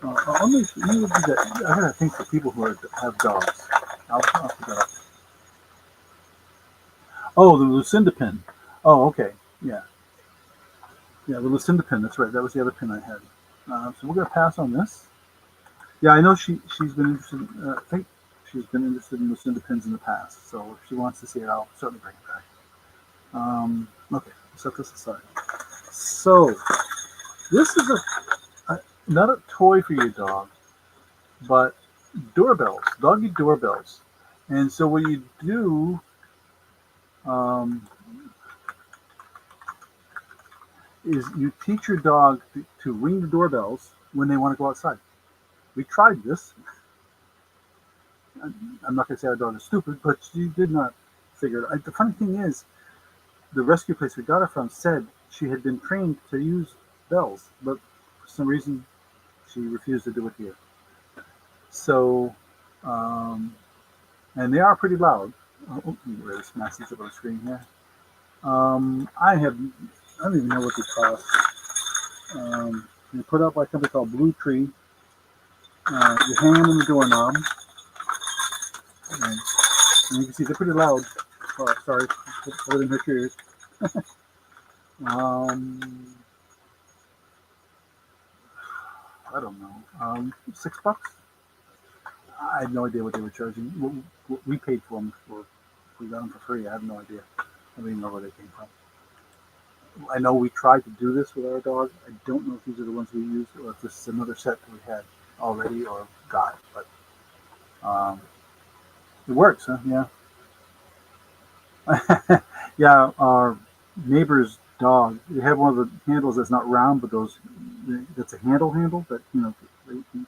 Let me do that. I gotta think for people who have dogs. I'll put that up. Oh, the Lucinda pin. Oh, okay. Yeah. Yeah, the Lucinda pin. That's right. That was the other pin I had. So we're gonna pass on this. Yeah, I know she's been interested. I think she's been interested in Lucinda pins in the past. So if she wants to see it, I'll certainly bring it back. Okay, set this aside. So this is not a toy for your dog, but doorbells, doggy doorbells. And so what you do is you teach your dog to ring the doorbells when they want to go outside. We tried this. I'm not going to say our dog is stupid, but she did not figure it out. The funny thing is, the rescue place we got her from said she had been trained to use bells, but for some reason she refused to do it here. So, and they are pretty loud. Oh, let me get this message up on the screen here. I don't even know what they cost. They're put out by a company called Blue Tree. You hang them in the doorknob, and you can see they're pretty loud. Oh, sorry, I didn't hurt your ears. I don't know. $6. I had no idea what they were charging. What we paid for them we got them for free. I have no idea. I don't even know where they came from. I know we tried to do this with our dog. I don't know if these are the ones we used or if this is another set that we had already or got. But it works, huh? Yeah. Yeah, our neighbor's dog. They have one of the handles that's not round, but that's a handle that you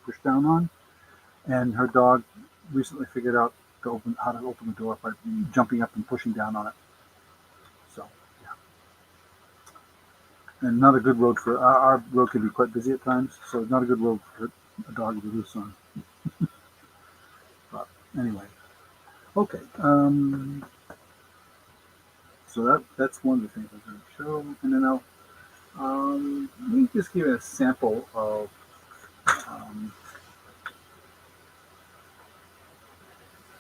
push down on. And her dog recently figured out how to open the door by jumping up and pushing down on it. So yeah, and not a good road for our road can be quite busy at times, so not a good road for a dog to do this on. Anyway, okay. So that's one of the things I'm going to show, and then I'll let me just give you a sample of um,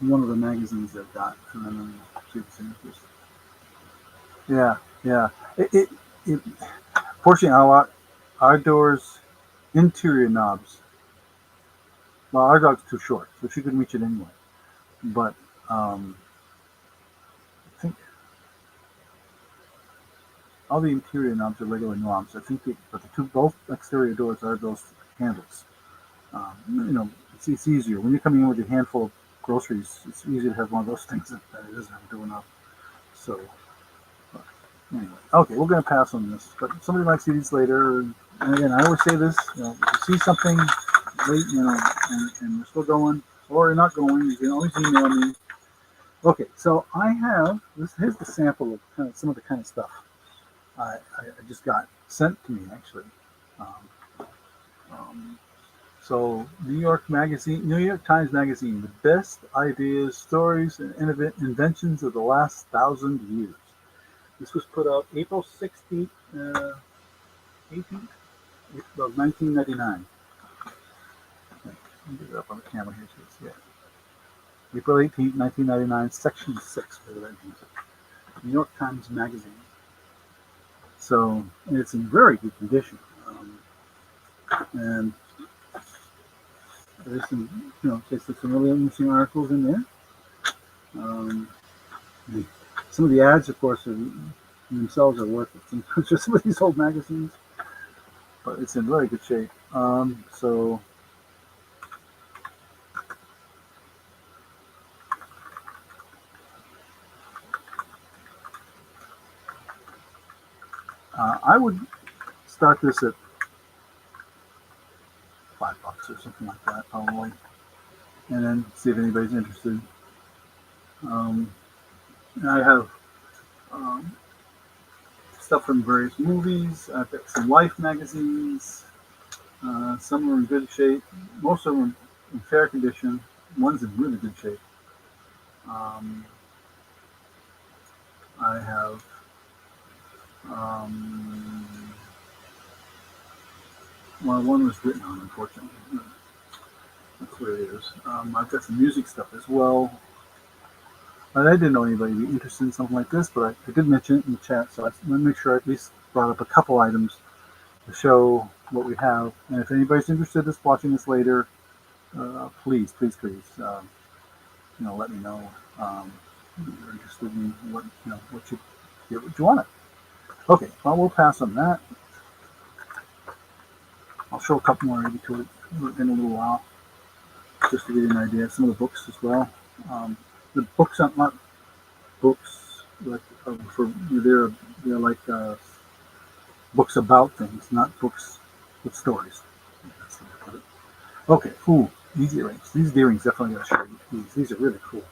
one of the magazines I've got, and then I'll see if it's interest. Yeah, yeah. It fortunately, our doors interior knobs. Well, our dog's too short, so she couldn't reach it anyway. But um, I think all the interior knobs are regular knobs. I think, but the both exterior doors are those handles. It's easier when you're coming in with a handful of groceries. It's easier to have one of those things than it is to have a doorknob. So anyway, okay, we're going to pass on this. But somebody might see these later. And again, I always say this: if you see something late, and we're still going, or you're not going, you can always email me. Okay, so I have this. Here's the sample of some of the kind of stuff I just got sent to me actually. Um, um, so New York Times Magazine, the best ideas, stories, and inventions of the last 1,000 years. This was put out April 16th, 18th of 1999. Let me get it up on the camera here. So April 18th, 1999, Section 6, whatever that means. New York Times Magazine. So it's in very good condition. And there's some really interesting articles in there. Um, some of the ads, of course, themselves are worth it. Sometimes just some of these old magazines, but it's in very good shape. So I would start this at $5 or something like that, probably, and then see if anybody's interested. I have stuff from various movies. I've got some Life magazines. Some are in good shape. Most of them in fair condition. One's in really good shape. Um, I have one was written on, unfortunately. That's what it is. I've got some music stuff as well. I didn't know anybody would be interested in something like this, but I did mention it in the chat, so I want to make sure I at least brought up a couple items to show what we have. And if anybody's interested in watching this later, please, let me know. You're interested in what you want it. Okay, well, we'll pass on that. I'll show a couple more maybe to it in a little while, just to give you an idea of some of the books as well. The books are not books like they're like books about things, not books with stories. That's the way to put it. Okay, these earrings. These earrings definitely gotta show you. These are really cool.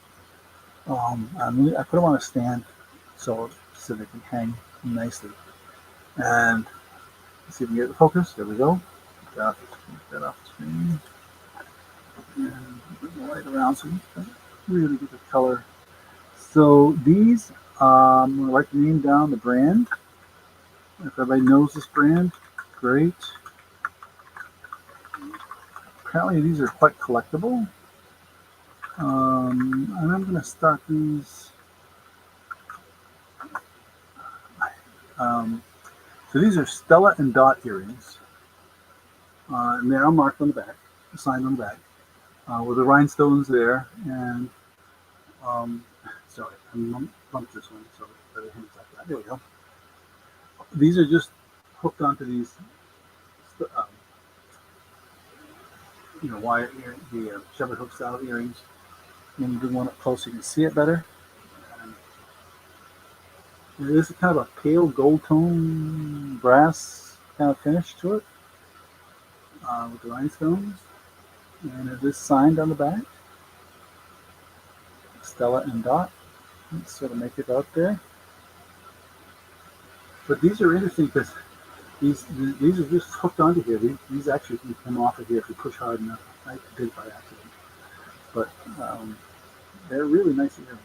I put them on a stand so they can hang nicely. And let's see if we can get the focus. There we go. Get that off the screen. And bring the light around so you can really get the color. So these, I'm going to write the name down, the brand. If everybody knows this brand, great. Apparently these are quite collectible. And I'm going to start these. So these are Stella and Dot earrings. And they are marked on the back, signed on the back, with the rhinestones there. And sorry, I bumped this one, so better hands like that. There we go. These are just hooked onto these, wire the shepherd hook style earrings. When you do one up close, you can see it better. This is kind of a pale gold tone brass kind of finish to it with the rhinestones. And it is signed on the back. Stella and Dot. Let's sort of make it out there. But these are interesting because these are just hooked onto here. These actually can come off of here if you push hard enough. I did by accident. But They're really nice earrings.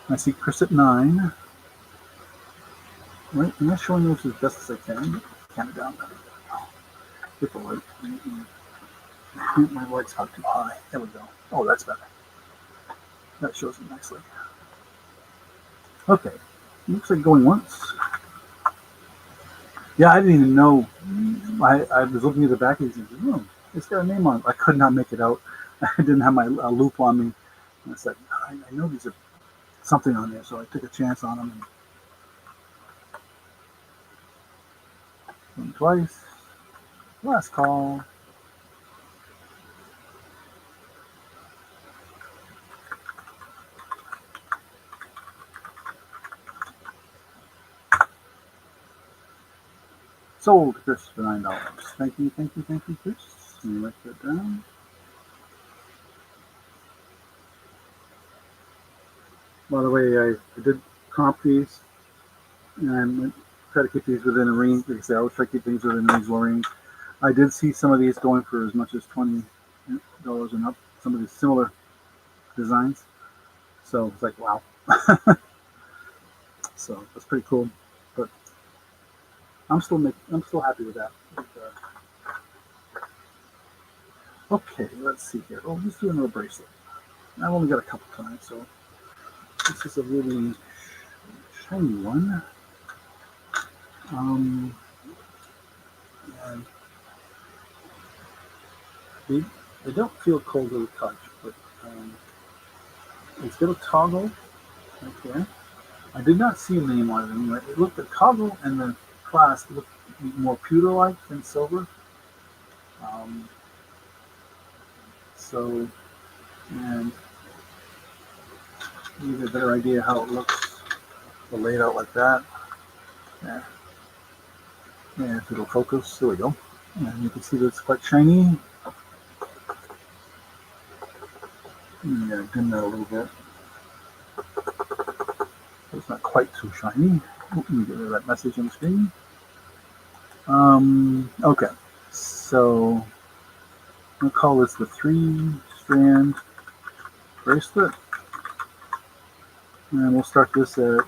I see Chris at 9. Right, I'm not showing those as best as I can. Count it down. Get the light. My light's not too high. There we go. Oh, that's better. That shows it nicely. Okay, looks like going once. Yeah, I didn't even know. I was looking at the package and said, "Oh, it's got a name on it." I could not make it out. I didn't have my loop on me. And I said, I know these are something on there, so I took a chance on them. And twice. Last call. Sold to Chris for $9. Thank you, thank you, thank you, Chris. Let me write that down. By the way, I did comp these, and I try to keep these within a range. Like I say, I always try to keep things within a reasonable range. I did see some of these going for as much as $20 and up. Some of these similar designs. So it's like, wow. So that's pretty cool. But I'm still happy with that. Okay, let's see here. Oh, let's do another bracelet. I've only got a couple times, so this is a really shiny one. And they don't feel cold to the touch, but it's got a toggle right there. I did not see a name on it anyway. It looked the toggle and the clasp looked more pewter-like than silver. Um, so, and you get a better idea how it looks laid out like that. Yeah. And if it'll focus, there we go. And you can see that it's quite shiny. Yeah, dim that a little bit. So it's not quite too shiny. Let me get rid of that message on the screen. Okay, so I'll call this the 3-strand bracelet. And we'll start this at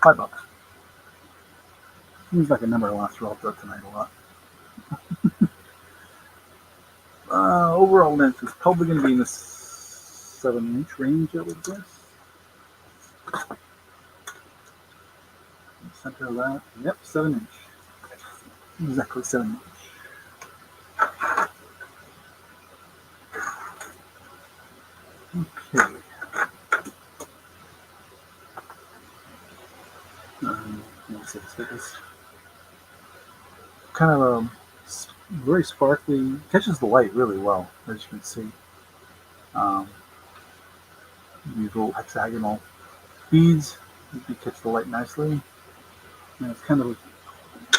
$5. Seems like a number I want to throw out there tonight a lot. Overall length is probably going to be in the 7-inch range, I would guess. Center of that. Yep, 7-inch. Exactly 7-inch. Okay. Let's see, this kind of a very sparkly, catches the light really well, as you can see. These little hexagonal beads, you catch the light nicely. And it's kind of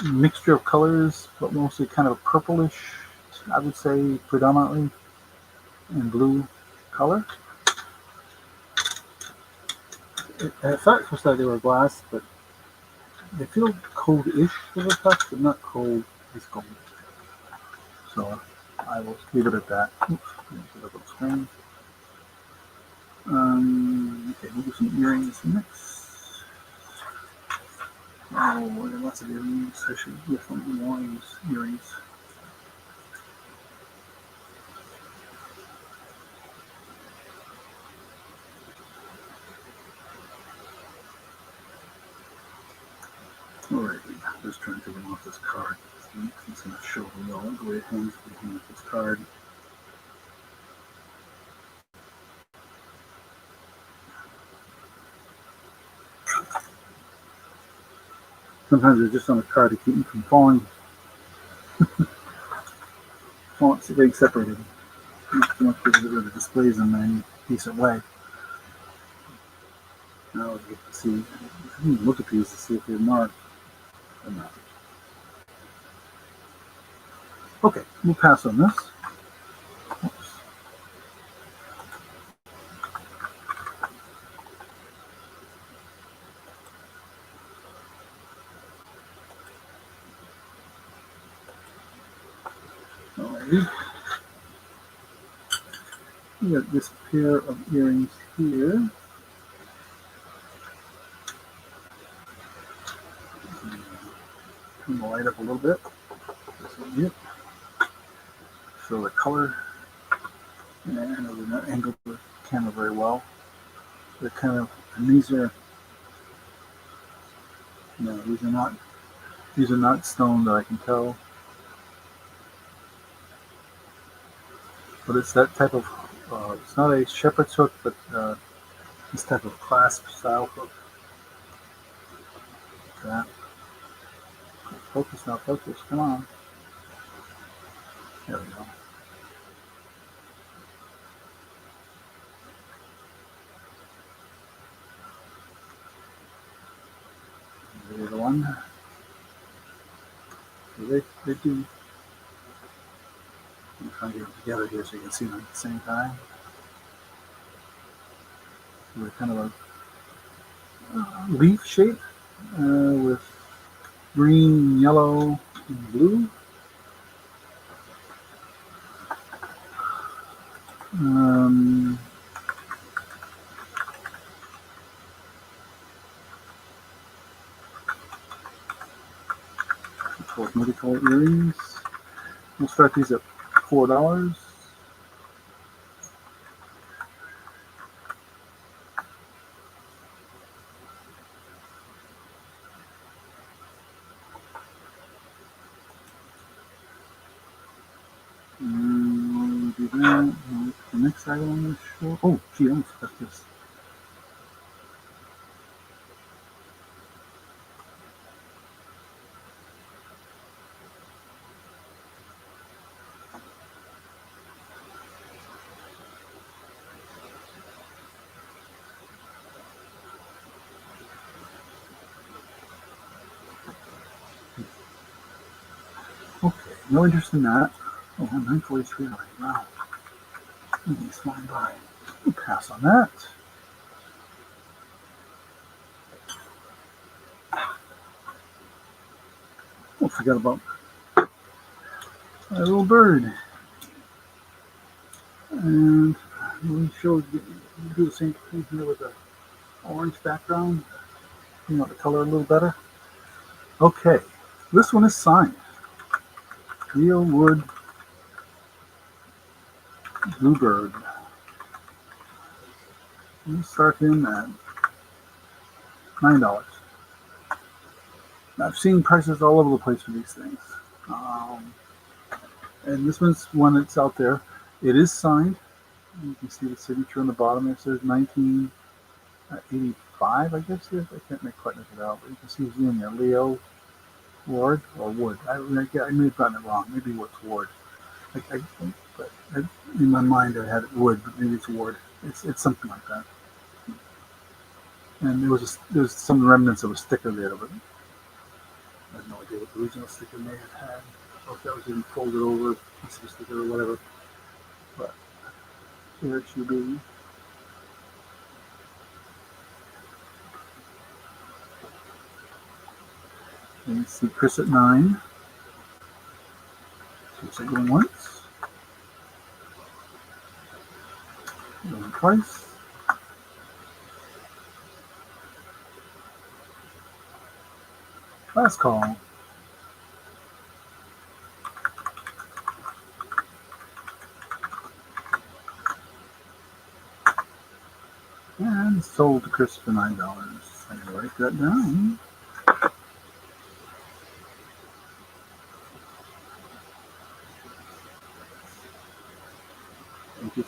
a mixture of colors, but mostly kind of a purplish, I would say predominantly, and blue color. At first I thought they were glass, but they feel cold-ish to the touch, but not cold as cold. So I will leave it at that. Oops, get up on the screen. Okay, we'll do some earrings next. Oh, there are lots of earrings. I should definitely want to use earrings. Alrighty, just trying to take them off this card. It's going to show me all the way it hangs behind this card. Sometimes they're just on the card to keep them from falling. Fonts are getting separated. Not too much because the displays in any decent way. Now we get to see, look at these to see if they're marked or not. Okay, we'll pass on this. Oops. Alrighty. We got this pair of earrings here. Turn the light up a little bit. Show the color. And I did not angle the camera very well. They're kind of, and these are, no, these are not stone that I can tell. But it's that type of, it's not a shepherd's hook, but this type of clasp style hook. That. Focus now, focus, come on. There we go. There's the one. They do. I'm trying to get them together here so you can see them at the same time. They're kind of a leaf shape with green, yellow, and blue. Multicolor earrings. We'll start these at $4. Do that. The next item on the show. Oh, gee, I almost forgot this. Okay, no interest in that. Oh, 943 already. Wow. Everything's flying by. We'll pass on that. Don't forget about a little bird. And we show do the same thing here with the orange background. You know the color a little better. Okay, this one is signed. Real wood bluebird. We'll start him at $9. I've seen prices all over the place for these things. And this one's one that's out there. It is signed. You can see the signature on the bottom. It says 1985, I guess it is. I can't quite make it out, but you can see his name there, Leo Ward or Wood. I may have gotten it wrong. Maybe it's Ward. But in my mind, I had it Wood, but maybe it's Ward. It's something like that. And there's some remnants of a sticker there, but I have no idea what the original sticker may have had, or if that was even folded over, piece of the sticker or whatever. But here it should be. And you see Chris at 9. So it's going once. Going twice. Last call. And sold to Chris for $9. I can write that down.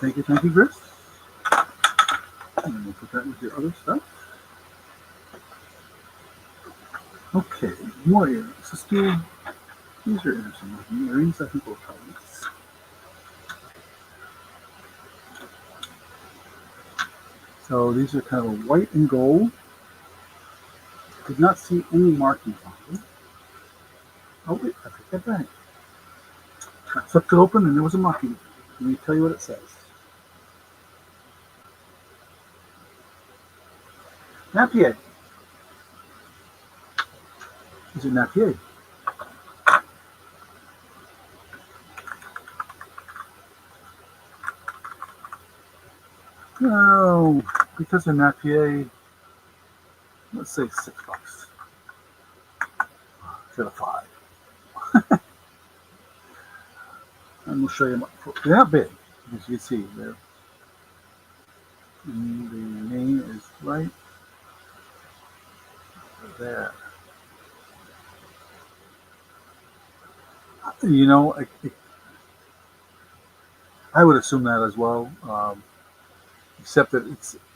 Thank you, Chris. And we'll put that with your other stuff. Okay, more earrings. Let's do, these are interesting looking earrings. I think we'll try these. So these are kind of white and gold. Did not see any markings on them. Oh wait, I take that back. I flipped it open and there was a marking. Let me tell you what it says. Napier. Is it Napier? No, because they're not PA, let's say $6. Instead of 5. And we'll show you. They're not big, as you can see. The name is right there. You know, I would assume that as well. Except that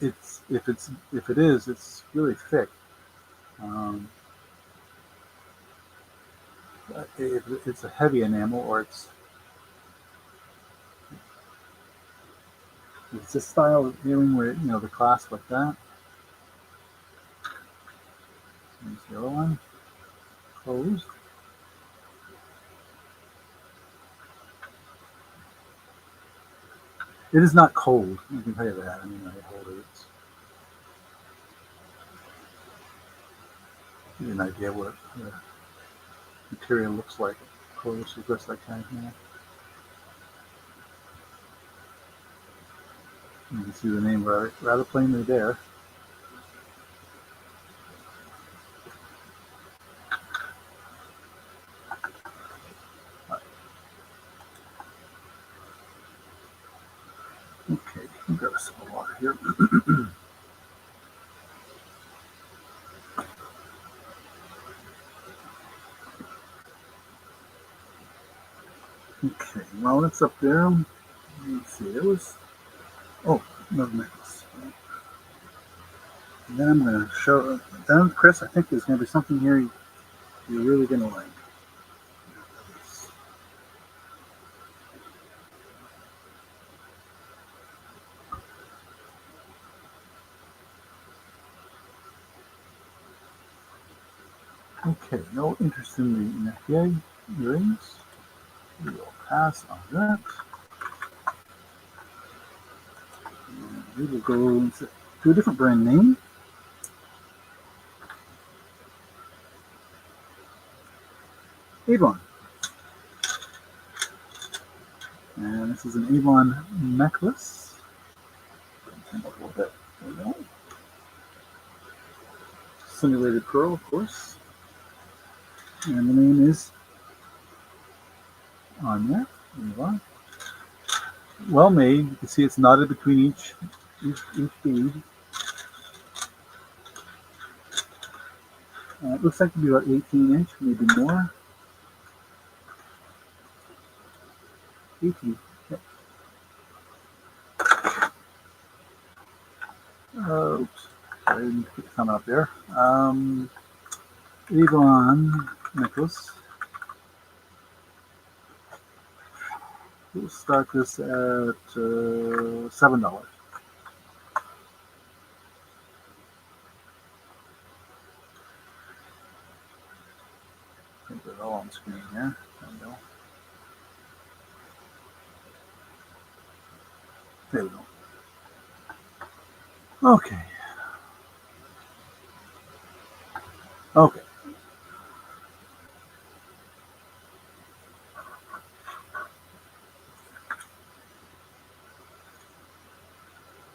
if it is, it's really thick. Um, if it's a heavy enamel, or it's this style of earring where the clasp like that. There's the other one, closed. It is not cold. I can tell you that. I mean, I hold it. It's give you an idea what the material looks like. Closed is just like that here. You can see the name rather plainly there. Okay, I've got a sip of water here. Okay, well, it's up there. Let's see, it was, another necklace. And then I'm going to show, then Chris, I think there's going to be something here you're really going to like. Okay, no interest in the FBA earrings. We will pass on that. And we will go to a different brand name. Avon. And this is an Avon necklace. A little bit. There we go. Simulated pearl, of course. And the name is on there. Avon. Well made. You can see it's knotted between each bead. It looks like to be about 18-inch, maybe more. 18. Yep. Oops. I didn't put the thumb up there. Avon necklace. We'll start this at $7. I think they're all on screen here. There we go. There we go. Okay. Okay.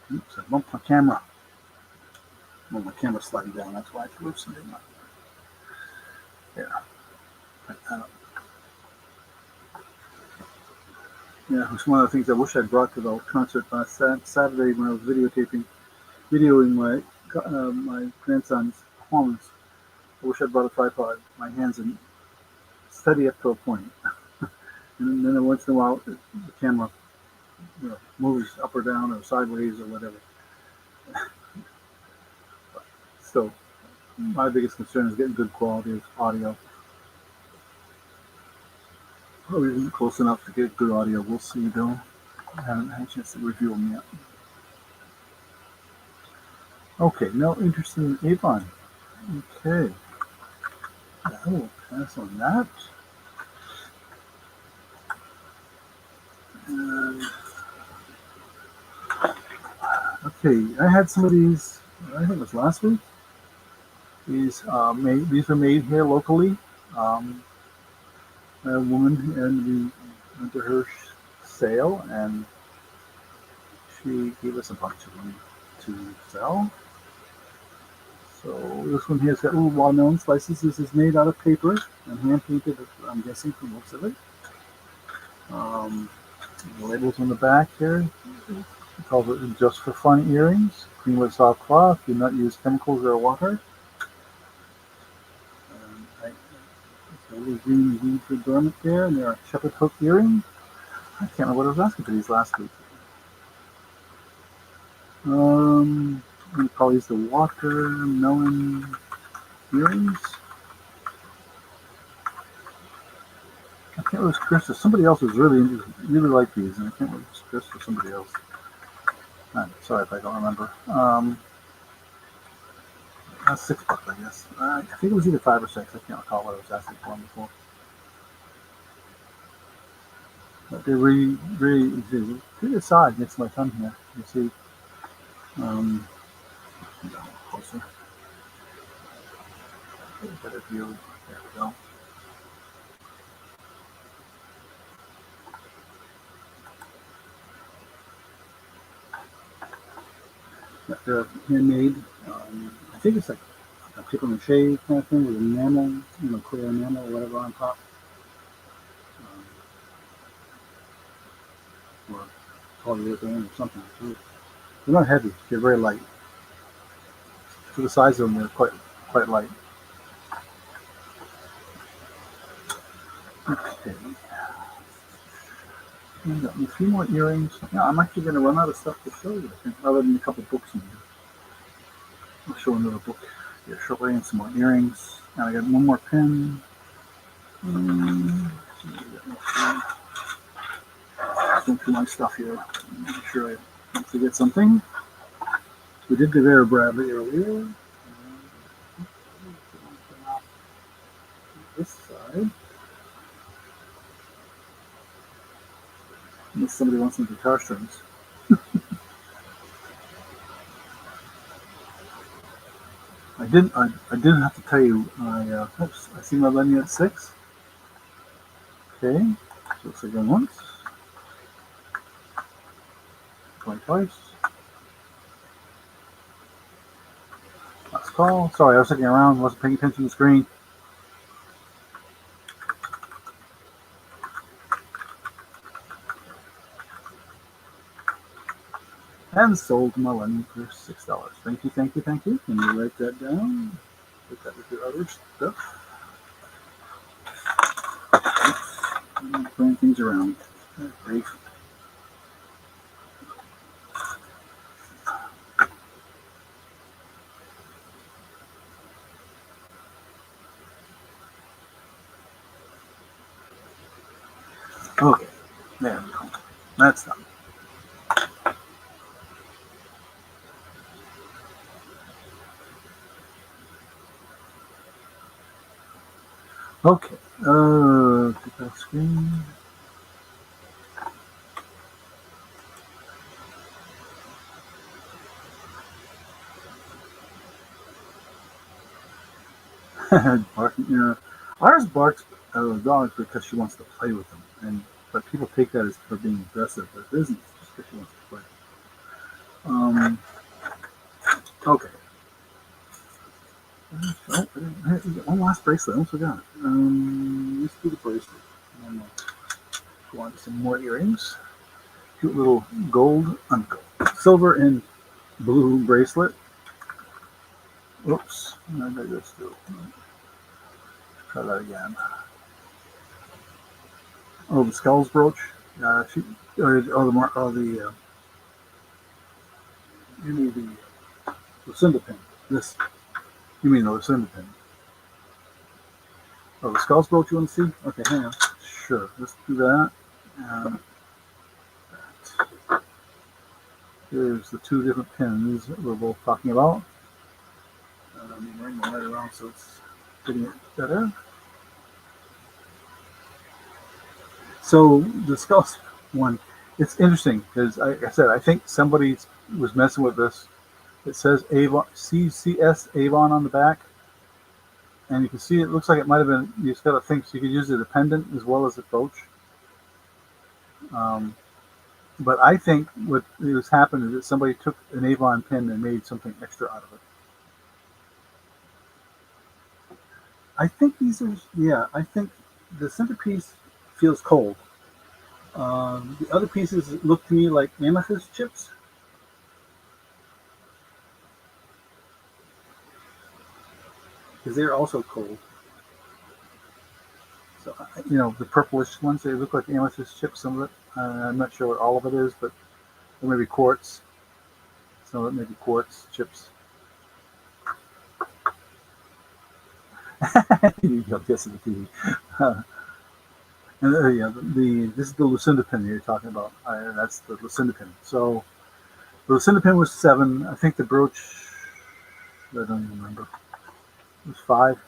Oops, I bumped my camera. Well, my camera's sliding down, that's why it's loosening up. There. Like that up. Yeah, it's one of the things I wish I'd brought to the concert last Saturday when I was videoing my grandson's performance. I wish I'd brought a tripod. My hands are steady up to a point. And then once in a while, the camera moves up or down or sideways or whatever. So my biggest concern is getting good quality of audio. Probably isn't close enough to get good audio. We'll see though. I haven't had a chance to review them yet. Okay, no interest in Avon. Okay. I will pass on that. Okay, I had some of these, I think it was last week. These were made here locally. A woman, and we went to her sale, and she gave us a bunch of them to sell. So this one here has got little watermelon slices. This is made out of paper and hand painted, I'm guessing, for most of it. The labels on the back here. It calls it just for fun earrings. Clean with soft cloth. Do not use chemicals or water. A little green bead for adornment there, and there are shepherd hook earring. I can't remember what I was asking for these last week. We call these the watermelon earrings. I can't remember if it was Chris or somebody else was really liked these, and I can't remember if it was Chris or somebody else. Sorry if I don't remember. That's $6, I guess. I think it was either 5 or 6. I can't recall what I was asking for them before. But they're really good size next to my thumb here. You see, closer. Get a better view. There we go. They're handmade. I think it's like a paper mache kind of thing with enamel, clear enamel or whatever on top. Or polyurethane or something. They're not heavy. They're very light. For the size of them, they're quite light. Okay. I've got a few more earrings. Now, I'm actually going to run out of stuff to show you, I think, other than a couple books in here. I'll show another book here shortly and some more earrings. Now I got one more pin. Going through my stuff here. Make sure I don't forget something. We did the Vera Bradley earlier. This side. Unless somebody wants some guitar strings. I did have to tell you. Oops! I see my menu at 6. Okay, so it's going once, going twice. Last call. Sorry, I was looking around, wasn't paying attention to the screen. And sold to Millennium for $6. Thank you. Can you write that down? Put that with your other stuff. I'm throwing things around. Great. Okay, there we go. That's done. Okay, get that screen. Barking, ours barks at the dogs because she wants to play with them, but people take that as for being aggressive, but it isn't. It's just because she wants to play. Okay. One last bracelet. I almost forgot. Let's do the bracelet. And go on to some more earrings. Cute little silver and blue bracelet. Oops. I did this too. Try that again. Oh, the skulls brooch. You mean the Lucinda pin. You mean the Lucinda pin. Oh, the skulls brooch you want to see? Okay, hang on. Sure, let's do that. Here's the two different pins that we're both talking about. Let me bring the light around so it's getting it better. So the skulls one, it's interesting because, like I said, I think somebody was messing with this. It says Avon, CCS Avon on the back, and you can see it looks like it might have been. You just got to think so you could use it as a pendant as well as a brooch. But I think what has happened is that somebody took an Avon pin and made something extra out of it. I think these are, yeah, I think the centerpiece feels cold. The other pieces look to me like amethyst chips, because they're also cold. So, the purplish ones, they look like amethyst chips, some of it. I'm not sure what all of it is, but or maybe quartz. Some of it may be quartz chips. You go guess the TV. And yeah, this is the Lucinda pin you're talking about. That's the Lucinda pin. So the Lucinda pin was 7. I think the brooch, I don't even remember. It was 5.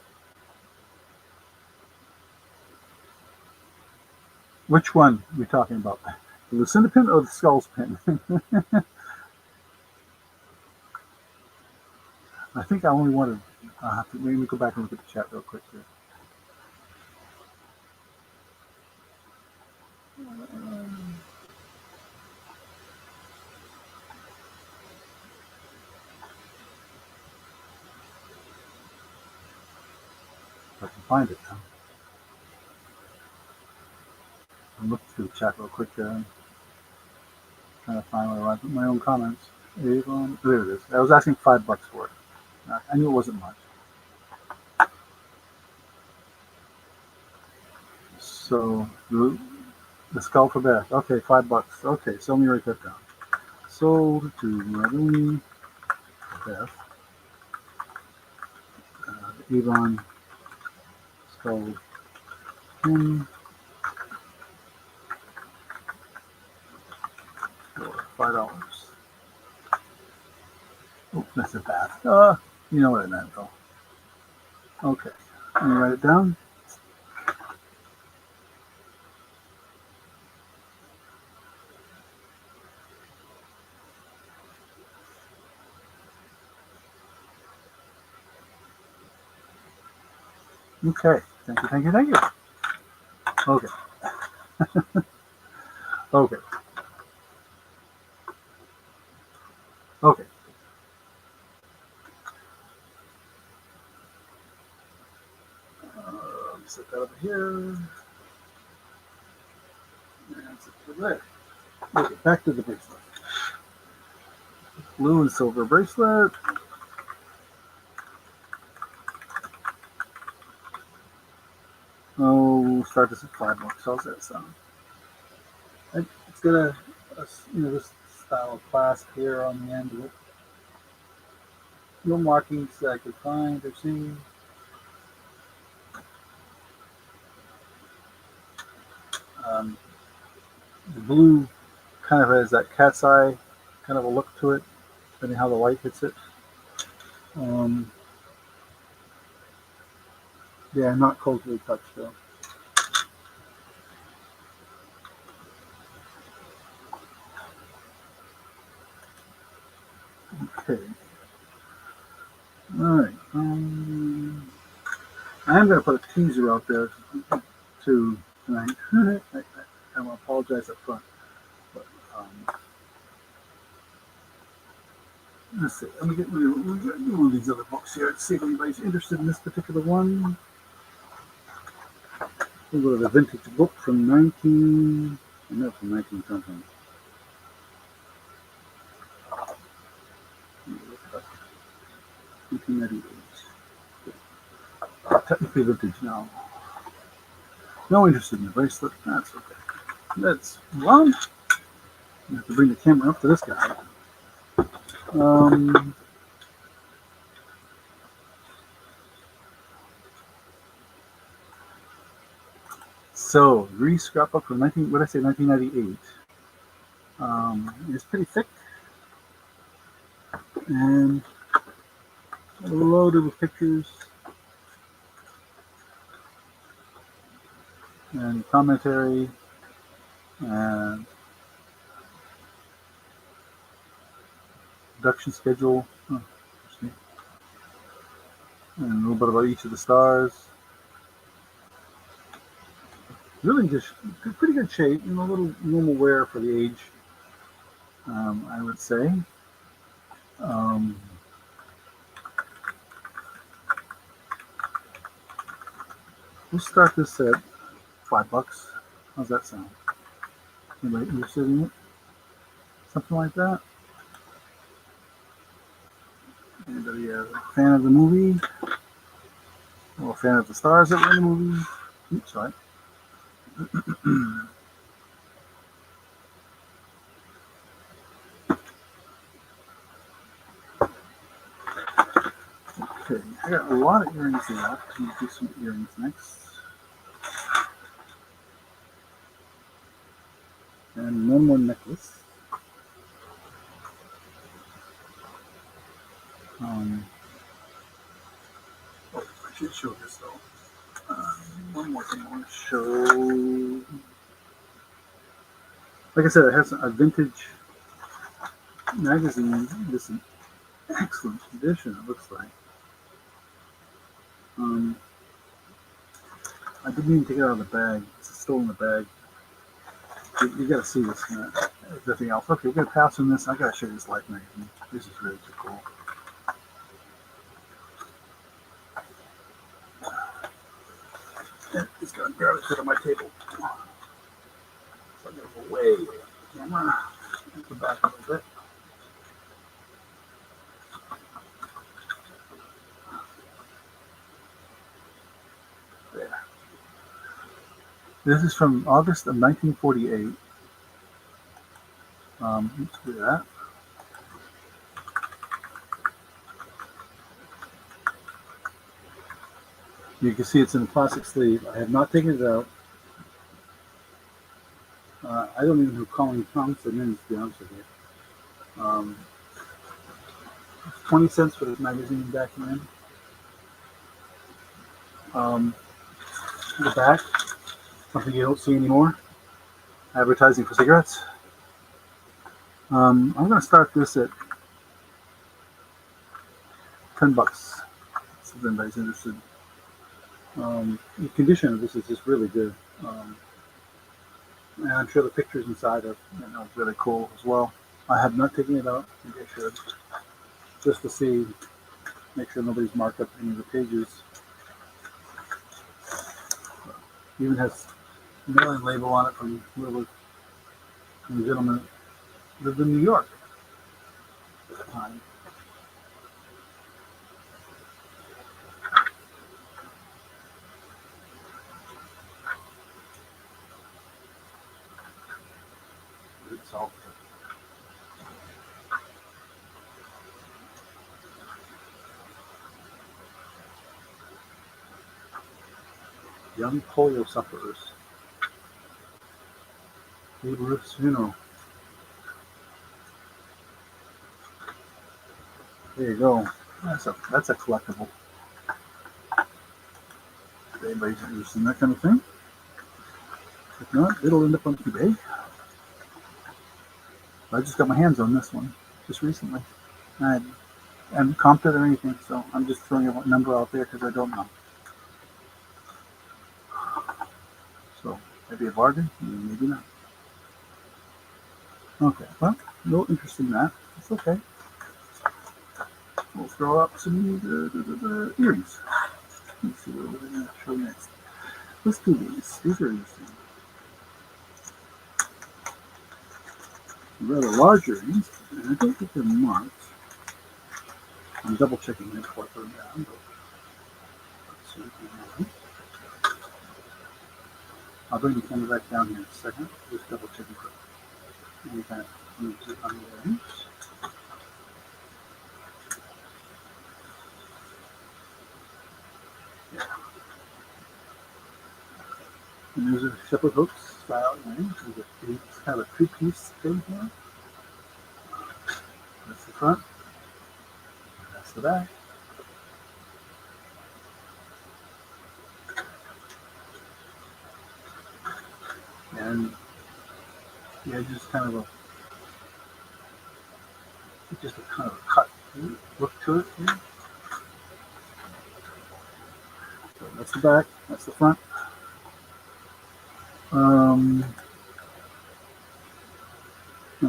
Which one are we talking about? The Lucinda pin or the skulls pin? I think I only wanted. I'll have to let me go back and look at the chat real quick here. If I can find it. I'm looking through the chat real quick there. Trying to find where I put my own comments. Avon. There it is. I was asking $5 for it. I knew it wasn't much. So the skull for Beth. Okay, $5. Okay, so let me write that down. Sold to Maroon Beth. Avon skull pin for $5. Oh, that's a bath. You know what I meant though. Okay, let me write it down. Okay, thank you, thank you, thank you. Okay, okay, okay. Let me set that over here. And set it over there. Okay, back to the bracelet. Blue and silver bracelet. Oh, we'll start this at $5. How's that sound? It's got this style of clasp here on the end of it. No markings that I could find or see. Um, the blue kind of has that cat's eye kind of a look to it, depending how the light hits it. Yeah, not coldly touched though. Okay. All right. I'm going to put a teaser out there to tonight. I will apologize up front. But, let's see. Let me get one of these other books here. Let's see if anybody's interested in this particular one. We'll go to the vintage book from 19 something. 1998. Technically vintage now. No interest in the bracelet. That's okay. Let's move on. I have to bring the camera up to this guy. So, Grease scrapbook from 1998. It's pretty thick and loaded with pictures and commentary and production schedule, and a little bit about each of the stars. Really just pretty good shape, a little normal wear for the age. I would say. Um, we'll start this at $5. How's that sound? Anybody interested in it? Something like that? Anybody a fan of the movie? Or a fan of the stars that were in the movie? Oops, sorry. Okay, I got a lot of earrings left. I'm going to do some earrings next. And one more necklace. Oh, I should show this though. One more thing I want to show. Like I said, it has a vintage magazine. This is an excellent condition, it looks like. I didn't even take it out of the bag. It's still in the bag. You got to see this. Everything else. Okay, we're going to pass on this. I got to show you this Life magazine. This is really too cool. It's going to barely fit on my table. So I'm going to go way the camera. Go back a little bit. There. This is from August of 1948. Let's do that. You can see it's in a plastic sleeve. I have not taken it out. I don't even know who Colin Thompson is, to be honest with you. 20 cents for this magazine back then. The back, something you don't see anymore. Advertising for cigarettes. I'm going to start this at $10. If anybody's interested. The condition of this is just really good. And I'm sure the pictures inside are really cool as well. I have not taken it out. Maybe I should. Just to see, make sure nobody's marked up any of the pages. It even has a mailing label on it from whoever the gentleman lived in New York at the time. It's all young polio sufferers. Babe Ruth's funeral. There you go. That's a collectible. If anybody's interested in that kind of thing. If not, it'll end up on eBay. I just got my hands on this one just recently. I haven't comped it or anything, so I'm just throwing a number out there because I don't know. So maybe a bargain, maybe not. Okay, well, no interest in that. It's okay. We'll throw up some earrings. Let's see what we're going to show next. Let's do these. These are interesting. Rather large earrings, and I don't think they're marked. I'm double checking it before I put them down. But let's see if we can. I'll bring the camera back down here in a second. Just double checking for any kind of moves on the earrings. Yeah. And there's a shepherd hooks style earrings. It's kind of a two-piece thing here. That's the front. That's the back. And the edge is kind of just a kind of a cut look to it here. So that's the back. That's the front.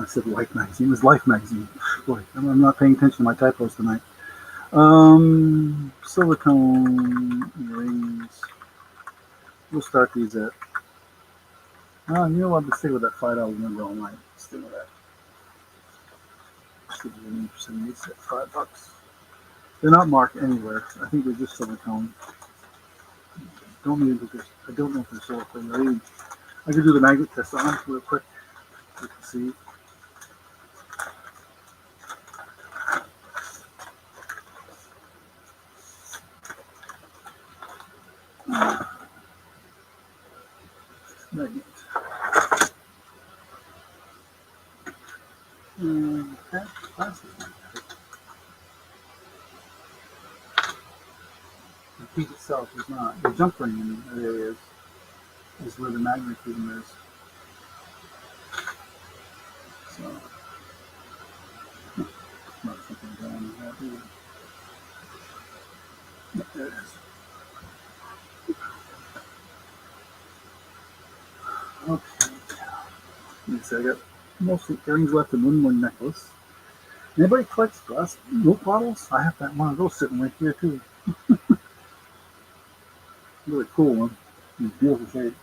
I said Life magazine. It's Life magazine. Boy, I'm not paying attention to my typos tonight. Silicone earrings. We'll start these at. You know what? Let's stay with that $5 number all night. Stay with that. Should be an interest in these at $5. They're not marked anywhere. I think they're just silicone. Don't need because I don't know if they're silicone. I could do the magnet test on them real quick. You can see. Magnet. And that plastic magnet. The piece itself is not. The jump ring in there is where the magnetism is. So, not something going on here. Yeah, there it is. Okay. Yes, I got mostly earrings left and one more necklace. Anybody collects glass milk bottles? I have that one of those sitting right here too. Really cool one. Beautiful shape.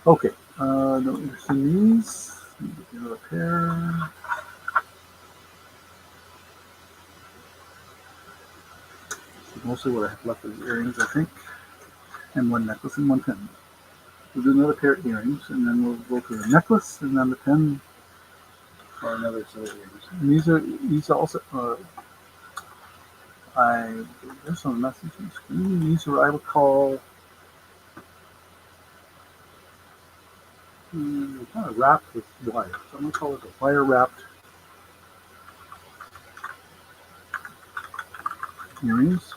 Okay. No interest in these. Get another pair. Mostly what I have left is earrings, I think, and one necklace and one pin. We'll do another pair of earrings, and then we'll go to the necklace, and then the pin for another set of earrings. And these are also there's some message on the screen. These are I would call kind of wrapped with wire. So I'm gonna call it a wire wrapped earrings.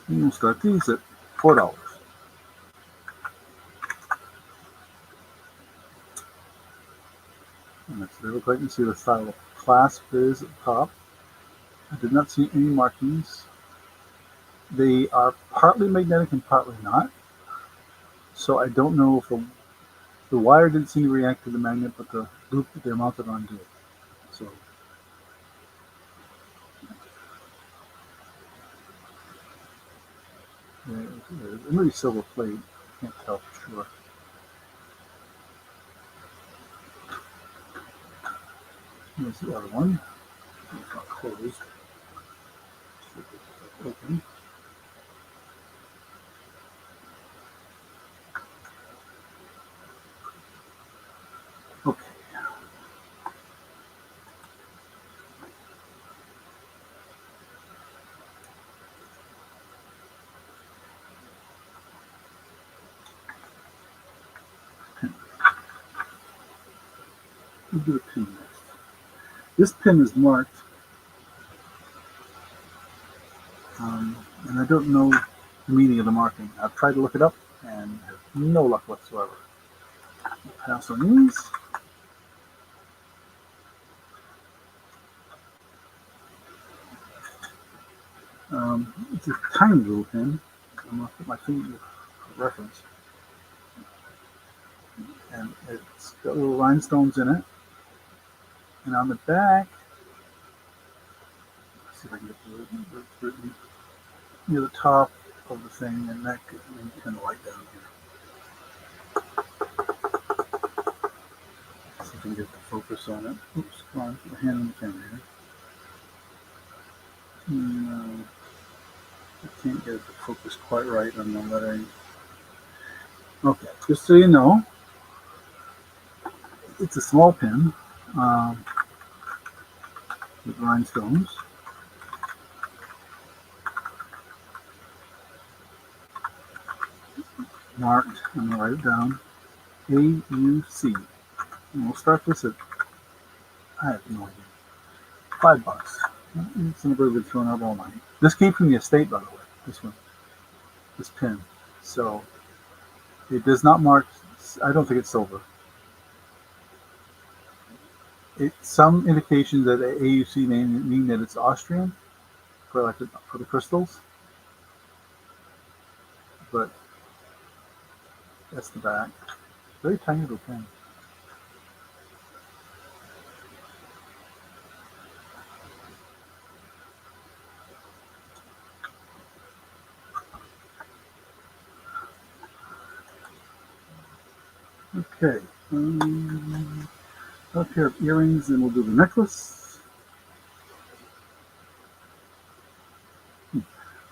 And we'll start these at $4. And that's what I can see the style of clasp is at the top. I did not see any markings. They are partly magnetic and partly not. So I don't know if the wire didn't seem to react to the magnet, but the loop that they're mounted on did. So there's maybe silver plate. Can't tell for sure. Here's the other one. It's not closed. Open. Okay. We'll do a pin next. This pin is marked, and I don't know the meaning of the marking. I've tried to look it up and have no luck whatsoever. We'll pass on these. It's a tiny little pin. I'm going to put my finger for reference. And it's got little rhinestones in it. And on the back, let's see if I can get the written near the top of the thing, and that could kind of light down here. See if I can get the focus on it. Oops, come on, put my hand on the camera here. No, I can't get it to focus quite right on the lettering. Okay, just so you know, it's a small pin with rhinestones. Marked, I'm going to write it down, AUC. And we'll start this at, I have no idea, $5. It's never been thrown out all night. This came from the estate, by the way, this one, this pin. So it does not mark, I don't think it's silver. It's some indications that the AUC mean that it's Austrian for the crystals, but that's the back. Very tiny little thing. Okay. A pair of earrings, and we'll do the necklace.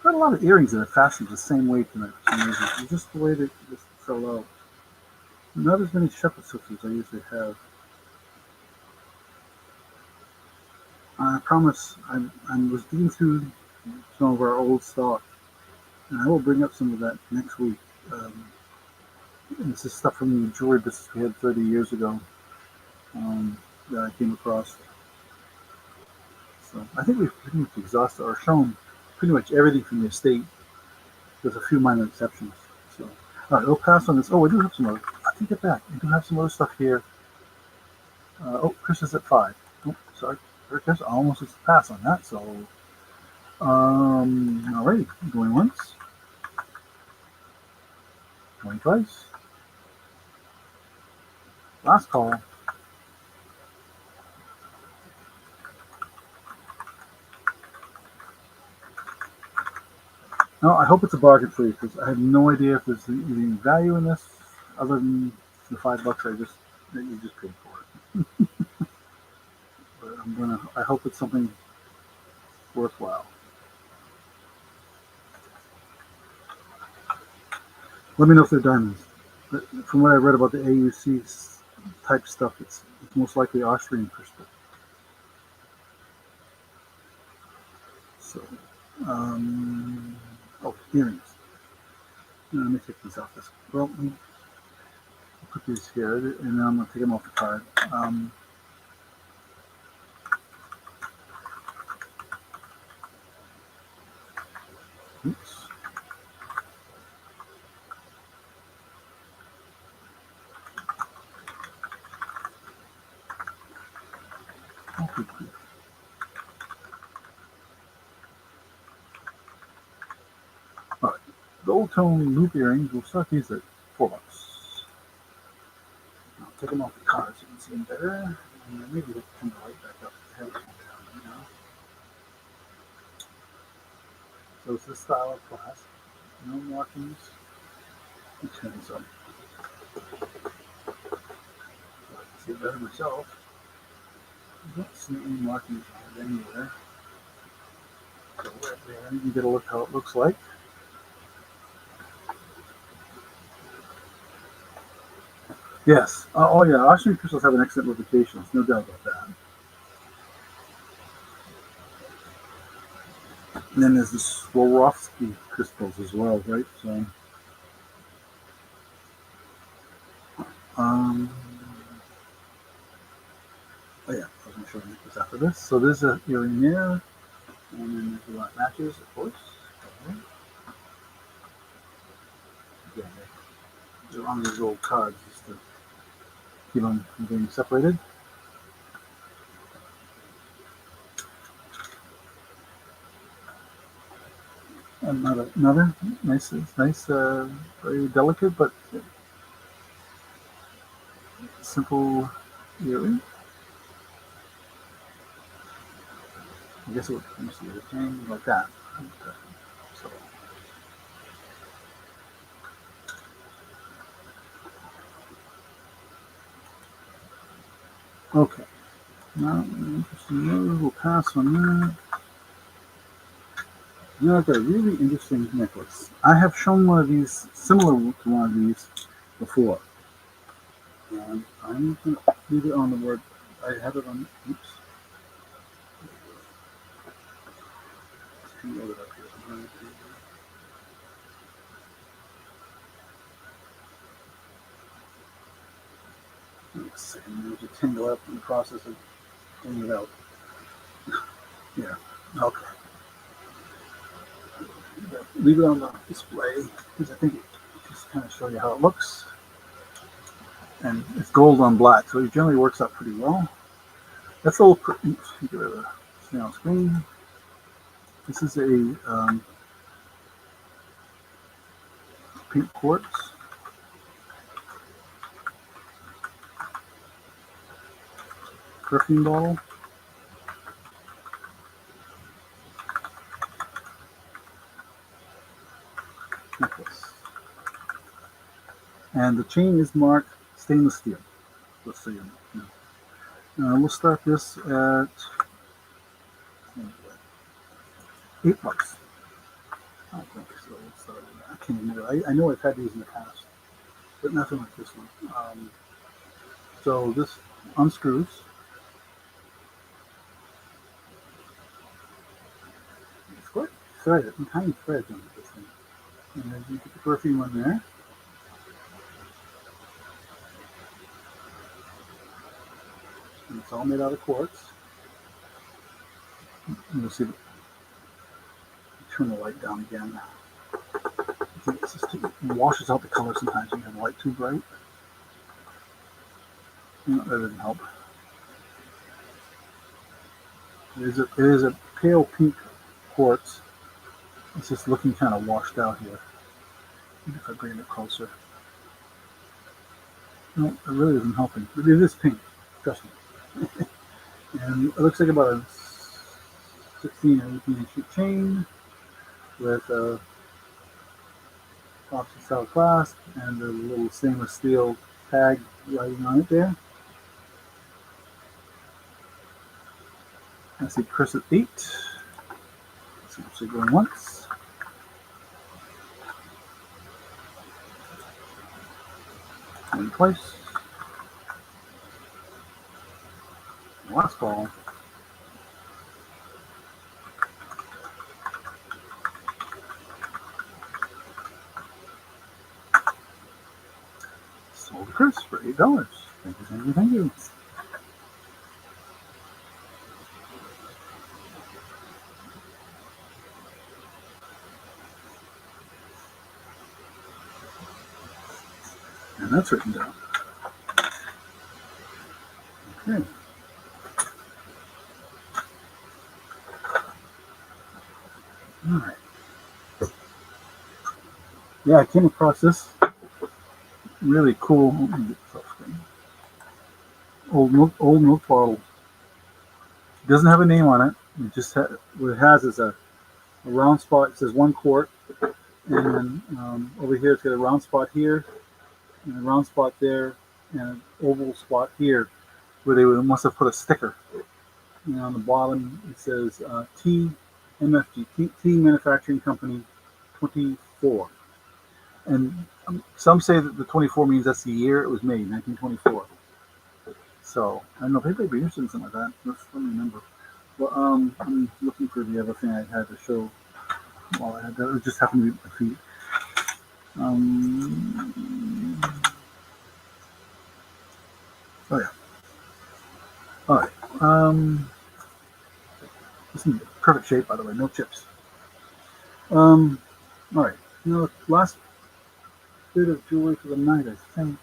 Got a lot of earrings that are fastened the same way tonight for some reason. It's just the way they just fell out. Not as many shepherd's hoofs as I usually have. I promise I was digging through some of our old stock, and I will bring up some of that next week. Um, this is stuff from the jewelry business we had 30 years ago that I came across. So I think we've pretty much exhausted or shown pretty much everything from the estate, with a few minor exceptions. So, all right, we'll pass on this. Oh, we do have some other. I take it back. We do have some other stuff here. Oh, Chris is at 5. Oh, sorry, Chris. I almost just pass on that. So, all right, going once, going twice. Last call. No, I hope it's a bargain for you because I have no idea if there's any value in this other than the $5 that you just paid for it. But I hope it's something worthwhile. Let me know if they're diamonds. But from what I read about the AUC type stuff, it's most likely Austrian crystal. So, oh, earrings. Let me take these off this. Well, let me put these here, and then I'm going to take them off the card. Oops. Okay, cool. All right, gold tone loop earrings. We'll start these at $4. I'll take them off the card so you can see them better. And maybe we'll turn the light back up. Have it come down right now. So it's this style of class. No markings. Okay, so I can see it better myself. I don't see any markings on it anywhere. So right there, you can get a look how it looks like. Yes. Oh yeah, Austrian crystals have an excellent reputation. There's no doubt about that. And then there's the Swarovski crystals as well, right? So, um, oh yeah, I was going to show you this after this. So there's a earring there, and then there's a lot of matches, of course. Okay. Again, they're on these old cards just to keep them from being separated. Another nice, very delicate but simple earring. I guess it would hang like that. So, okay. Now, interesting. We'll pass on that. Now I've got a really interesting necklace. I have shown one of these, similar to one of these, before. And I'm going to leave it on the word. I have it on. Oops. Load it up here. Let's see. I'm going to tangle up in the process of pulling it out. Yeah. Okay. Leave it on the display because I think it just kind of show you how it looks. And it's gold on black, so it generally works out pretty well. That's a little. Oops, get rid of the snail screen. This is a pink quartz. perfume bottle. Necklace. And the chain is marked stainless steel. Let's see. We'll start this at $8. I don't think so. I can't remember. I know I've had these in the past, but nothing like this one. So this unscrews. It's quite threaded, tiny threads on this thing. And then you put the perfume in there. And it's all made out of quartz. You'll see. Turn the light down again. It washes out the color sometimes when you have the light too bright. No, that doesn't help. It is a pale pink quartz. It's just looking kind of washed out here. Maybe if I bring it closer. No, it really isn't helping. But it is pink, trust me. And it looks like about a 16 or 18 inch chain with a option style clasp and a little stainless steel tag writing on it there. I see Chris at 8. Let's see if it's going once. And twice. Last ball. Sold to Chris for $8. Thank you, thank you, thank you. And that's written down. Okay. All right. Yeah, I came across this really cool old milk bottle. It doesn't have a name on it. It just what it has is a round spot. It says 1 quart, and then over here it's got a round spot here, and a round spot there, and an oval spot here, where they must have put a sticker. And on the bottom it says T MFG, Tea Manufacturing Company 24. And some say that the 24 means that's the year it was made, 1924. So I don't know if anybody would be interested in something like that. Let me remember. Well, I'm looking for the other thing I had to show while I had that. It just happened to be my feet. Oh yeah. All right. This is in perfect shape, by the way. No chips. All right. Last bit of jewelry for the night, I think.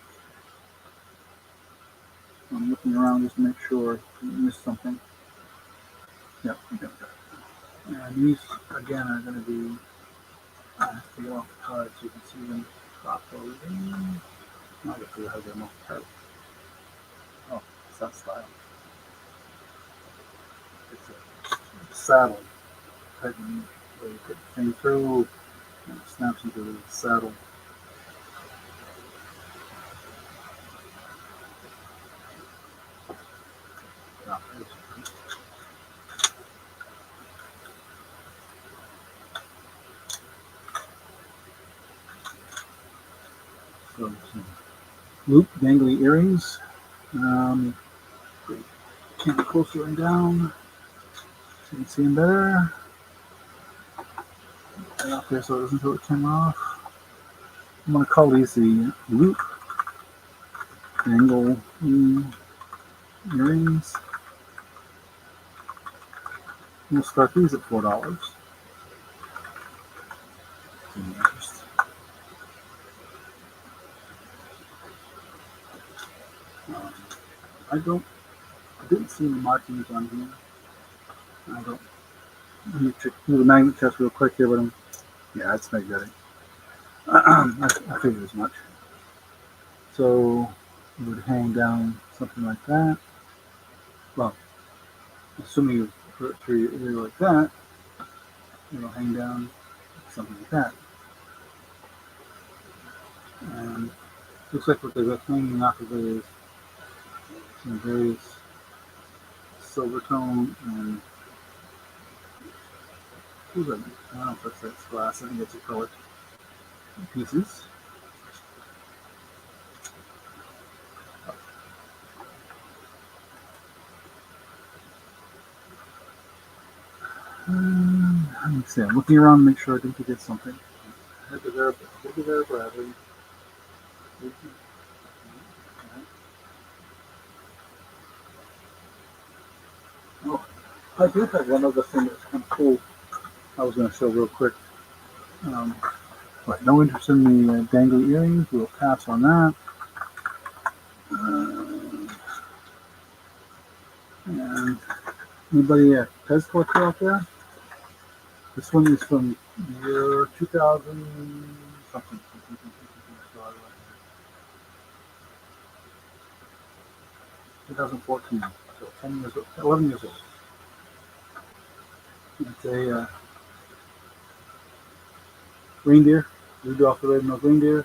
I'm looking around just to make sure I missed something. Yep. And these, again, are going to be, I have to get off the card so you can see them properly. I'll get to how them off the card. Oh, it's that style. It's a saddle type where you put the thing through and it snaps into the saddle. So some loop dangly earrings. Camera closer and down so you can see them better. Right up there so it doesn't throw the camera off. I'm going to call these the loop dangle earrings. We'll start these at $4. I didn't see any markings on here. I don't. Let me check the magnet test real quick here, but yeah, it's magnetic. I figured as much. So it would hang down something like that. Assuming you put it through your ear like that, it'll hang down something like that. And looks like what they've got hanging off of it is some various silver tone and I don't know if that's glass. I think it's acrylic pieces. Let me see. I'm looking around to make sure I didn't forget something. Head to there, Bradley. Oh, I do have one other thing that's kind of cool. I was going to show real quick. But no interest in the dangly earrings. We'll pass on that. And anybody at Pez Collector out there? This one is from year 2000 something. 2014. So 10 years old, 11 years old. It's a reindeer. Rudolph the Red-Nosed Reindeer.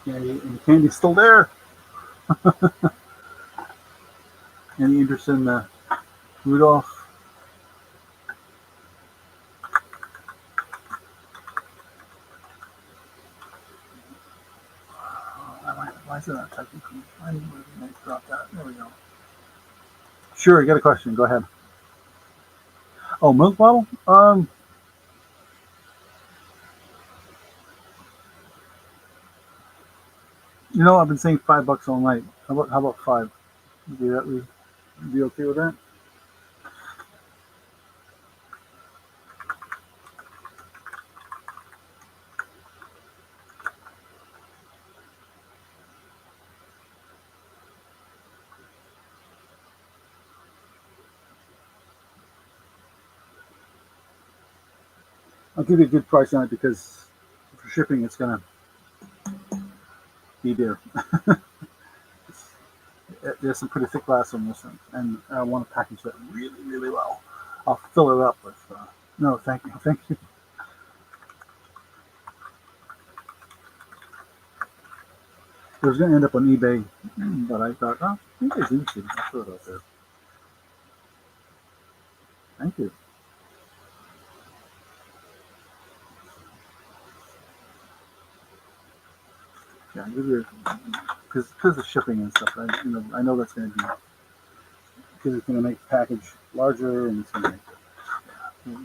Candy, and the candy's still there. Any interest in Rudolph? Why is it not typing? I didn't really drop that. There we go. Sure, you got a question. Go ahead. Oh, milk bottle? I've been saying $5 all night. How about five? Be okay with that? I'll give you a good price on it because for shipping it's gonna be dear. There's some pretty thick glass on this one, and I want to package that really, really well. I'll fill it up with. No, thank you. It was going to end up on eBay, but I thought, eBay's interesting. I'll throw it out there. Thank you. Yeah, because of shipping and stuff. I know that's going to be because it's going to make the package larger and it's going to make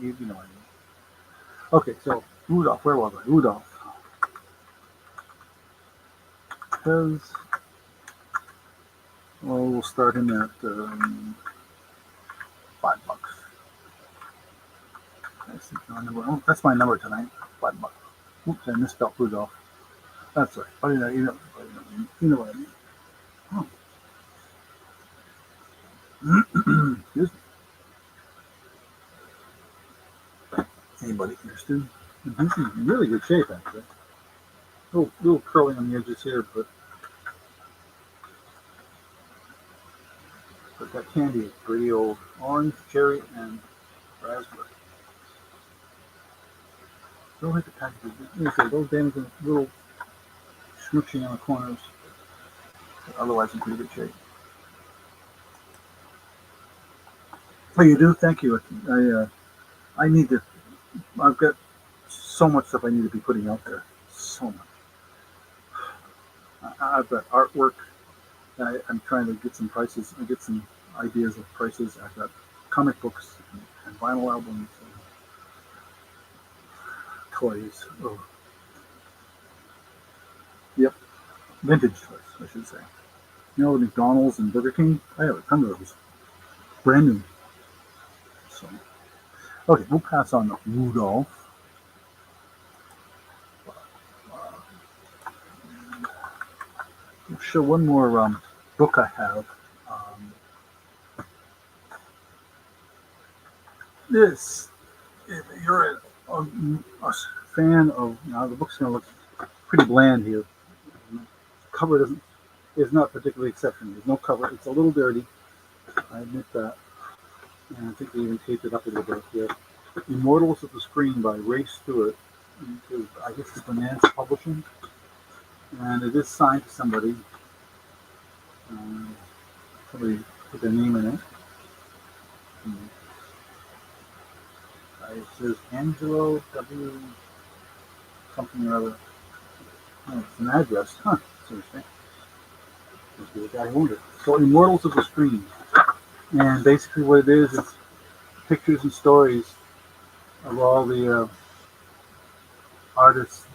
you know what I mean. Okay, so Rudolph, where was I? Rudolph. Because we'll start him at $5. That's my number tonight. $5. Oops, I misspelled Rudolph. That's right. What do you know? You know what I mean. Oh. Excuse me. Anybody interested? He's in really good shape, actually. A little curling on the edges here, but that candy is pretty old. Orange, cherry, and raspberry. Don't hit the packages. Those damage little smooching on the corners. Otherwise, in pretty good shape. Oh, you do? Thank you. I need to. I've got so much stuff I need to be putting out there. So much. I've got artwork. I'm trying to get some prices. I get some ideas of prices. I've got comic books and vinyl albums and toys. Oh. Yep, vintage toys, I should say. McDonald's and Burger King. I have a ton of those, brand new. So, okay, we'll pass on Rudolph. I'll show one more book I have. This, if you're a fan of, the book's going to look pretty bland here. The cover is not particularly exceptional. There's no cover. It's a little dirty. I admit that. and I think they even taped it up a little bit here. Immortals of the Screen by Ray Stewart. I guess it's Bonanza Publishing, and it is signed to somebody. Um, Somebody put their name in it. And it says Angelo W. something or other. Oh, it's an address. Huh. That's interesting. Must be the guy who owned it. So Immortals of the Screen. And basically what it is pictures and stories of all the artists,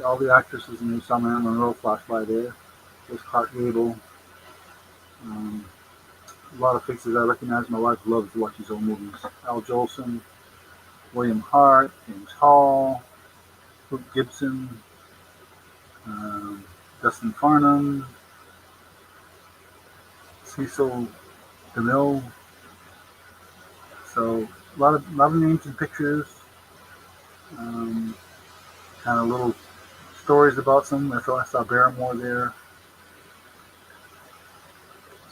all the actresses in the Summer and Monroe flash by there. There's Clark Gable. Um, a lot of faces I recognize. My wife loves to watch these old movies. Al Jolson, William Hart, James Hall, Luke Gibson, um, Dustin Farnham, Cecil DeMille. So a lot of names and pictures. Um, kind of little stories about some. I saw Barrymore there.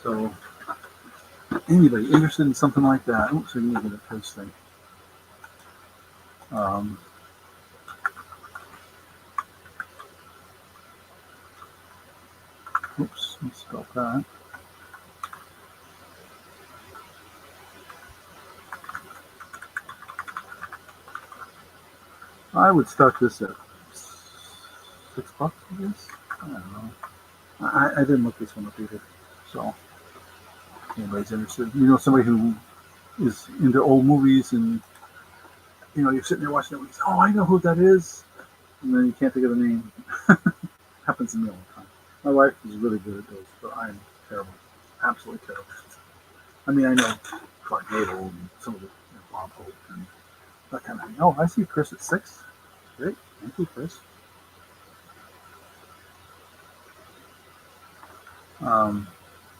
So anybody interested in something like that? Oops, I need to get a price thing. Um, oops, let's spell that. I would start this at $6, I guess. I don't know. I didn't look this one up either. So if anybody's interested, somebody who is into old movies, and you're sitting there watching it, and you say, "Oh, I know who that is," and then you can't think of the name. Happens to me all the time. My wife is really good at those, but I'm terrible, absolutely terrible. I mean, I know Clark Gable and some of the Bob Hope and that kind of thing. Oh, I see Chris at 6. Great, thank you, Chris.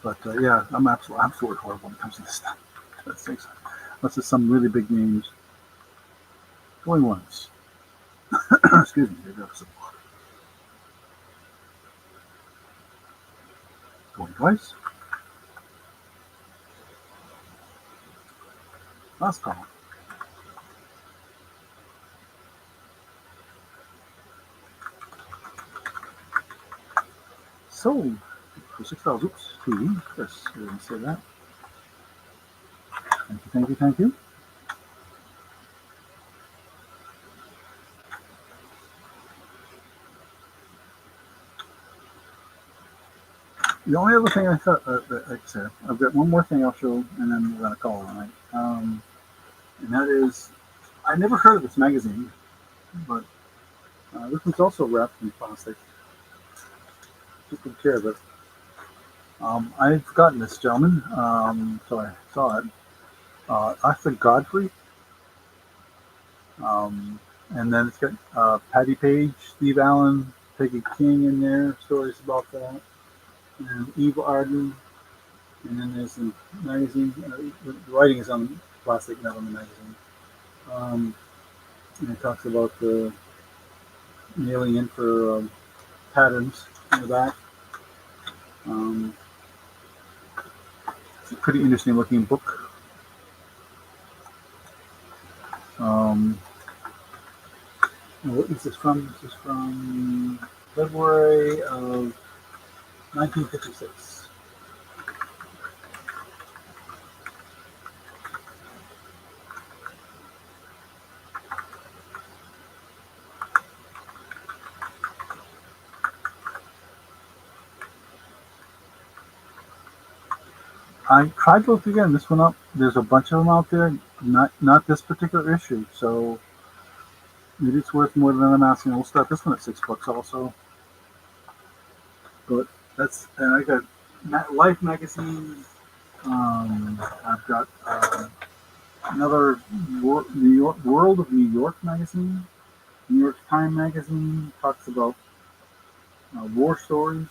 But yeah, I'm absolutely horrible when it comes to this stuff. Unless it's some really big names. Going once. Excuse me, maybe that's some water. Going twice. Last call. Sold for $6. Oops, to Chris. I didn't say that. Thank you, thank you, thank you. The only other thing I thought, like I said, I've got one more thing I'll show, and then we're gonna call it a night. And that is, I never heard of this magazine, but this one's also wrapped in plastic. Just don't care, but I've forgotten this gentleman, so I saw it. Arthur Godfrey, and then it's got Patty Page, Steve Allen, Peggy King in there, stories about that, and Eve Arden, and then there's the magazine. The writing is on plastic, not on the magazine. And it talks about the mailing in for patterns in the back. It's a pretty interesting looking book. What is this from? This is from February of 1956. I tried to look again. This one up. There's a bunch of them out there. Not this particular issue. So maybe it's worth more than I'm asking. We'll start this one at $6 also. But and I got Life magazine. I've got another World of New York magazine. New York Times magazine talks about war stories.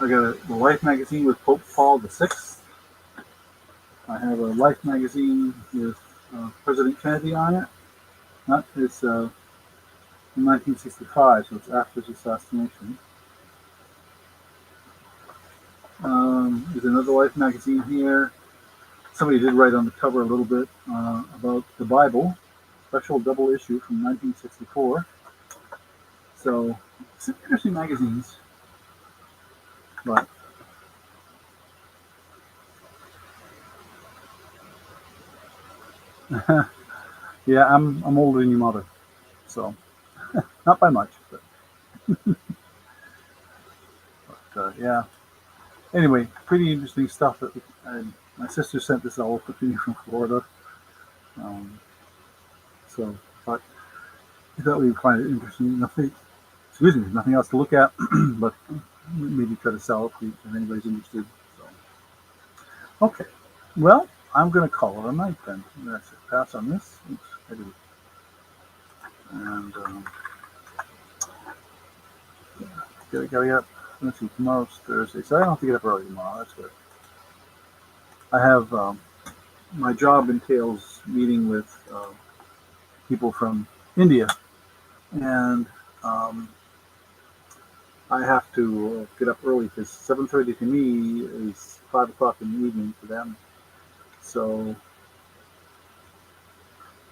I got a Life magazine with Pope Paul VI. I have a Life magazine with President Kennedy on it. It's in 1965, so it's after his assassination. There's another Life magazine here. Somebody did write on the cover a little bit about the Bible, special double issue from 1964. So some interesting magazines, but yeah, I'm older than your mother, so not by much, but yeah. Anyway, pretty interesting stuff. My sister sent this all to me from Florida, um, so but I thought we'd find it interesting. Nothing, excuse me, nothing else to look at, but maybe try to sell it if anybody's interested. So, okay, well, I'm going to call it a night then. I'm going to pass on this. Oops, I did. And gotta get up. Let's see, tomorrow's Thursday, so I don't have to get up early tomorrow. That's good. I have my job entails meeting with people from India, and um, I have to get up early because 7:30 to me is 5 o'clock in the evening for them. So,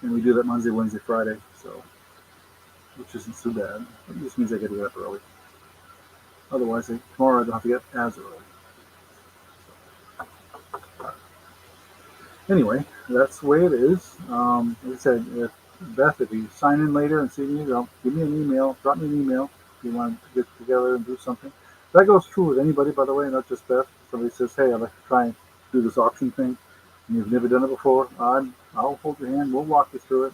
and we do that Monday, Wednesday, Friday. So, which isn't too bad. It just means I got to get up early. Otherwise, tomorrow I don't have to get as early. Anyway, that's the way it is. Like I said, Beth, if you sign in later and see me, give me an email, drop me an email if you want to get together and do something. That goes true with anybody, by the way, not just Beth. Somebody says, hey, I'd like to try and do this auction thing, and you've never done it before, I'll hold your hand. We'll walk you through it.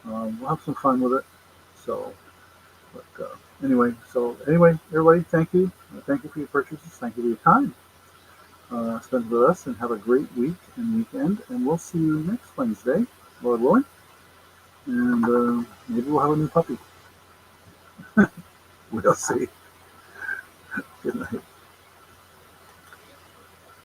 We'll have some fun with it. So, but anyway, everybody, thank you. Thank you for your purchases. Thank you for your time. Spend with us and have a great week and weekend. And we'll see you next Wednesday, Lord willing. And maybe we'll have a new puppy. We'll see. Good night.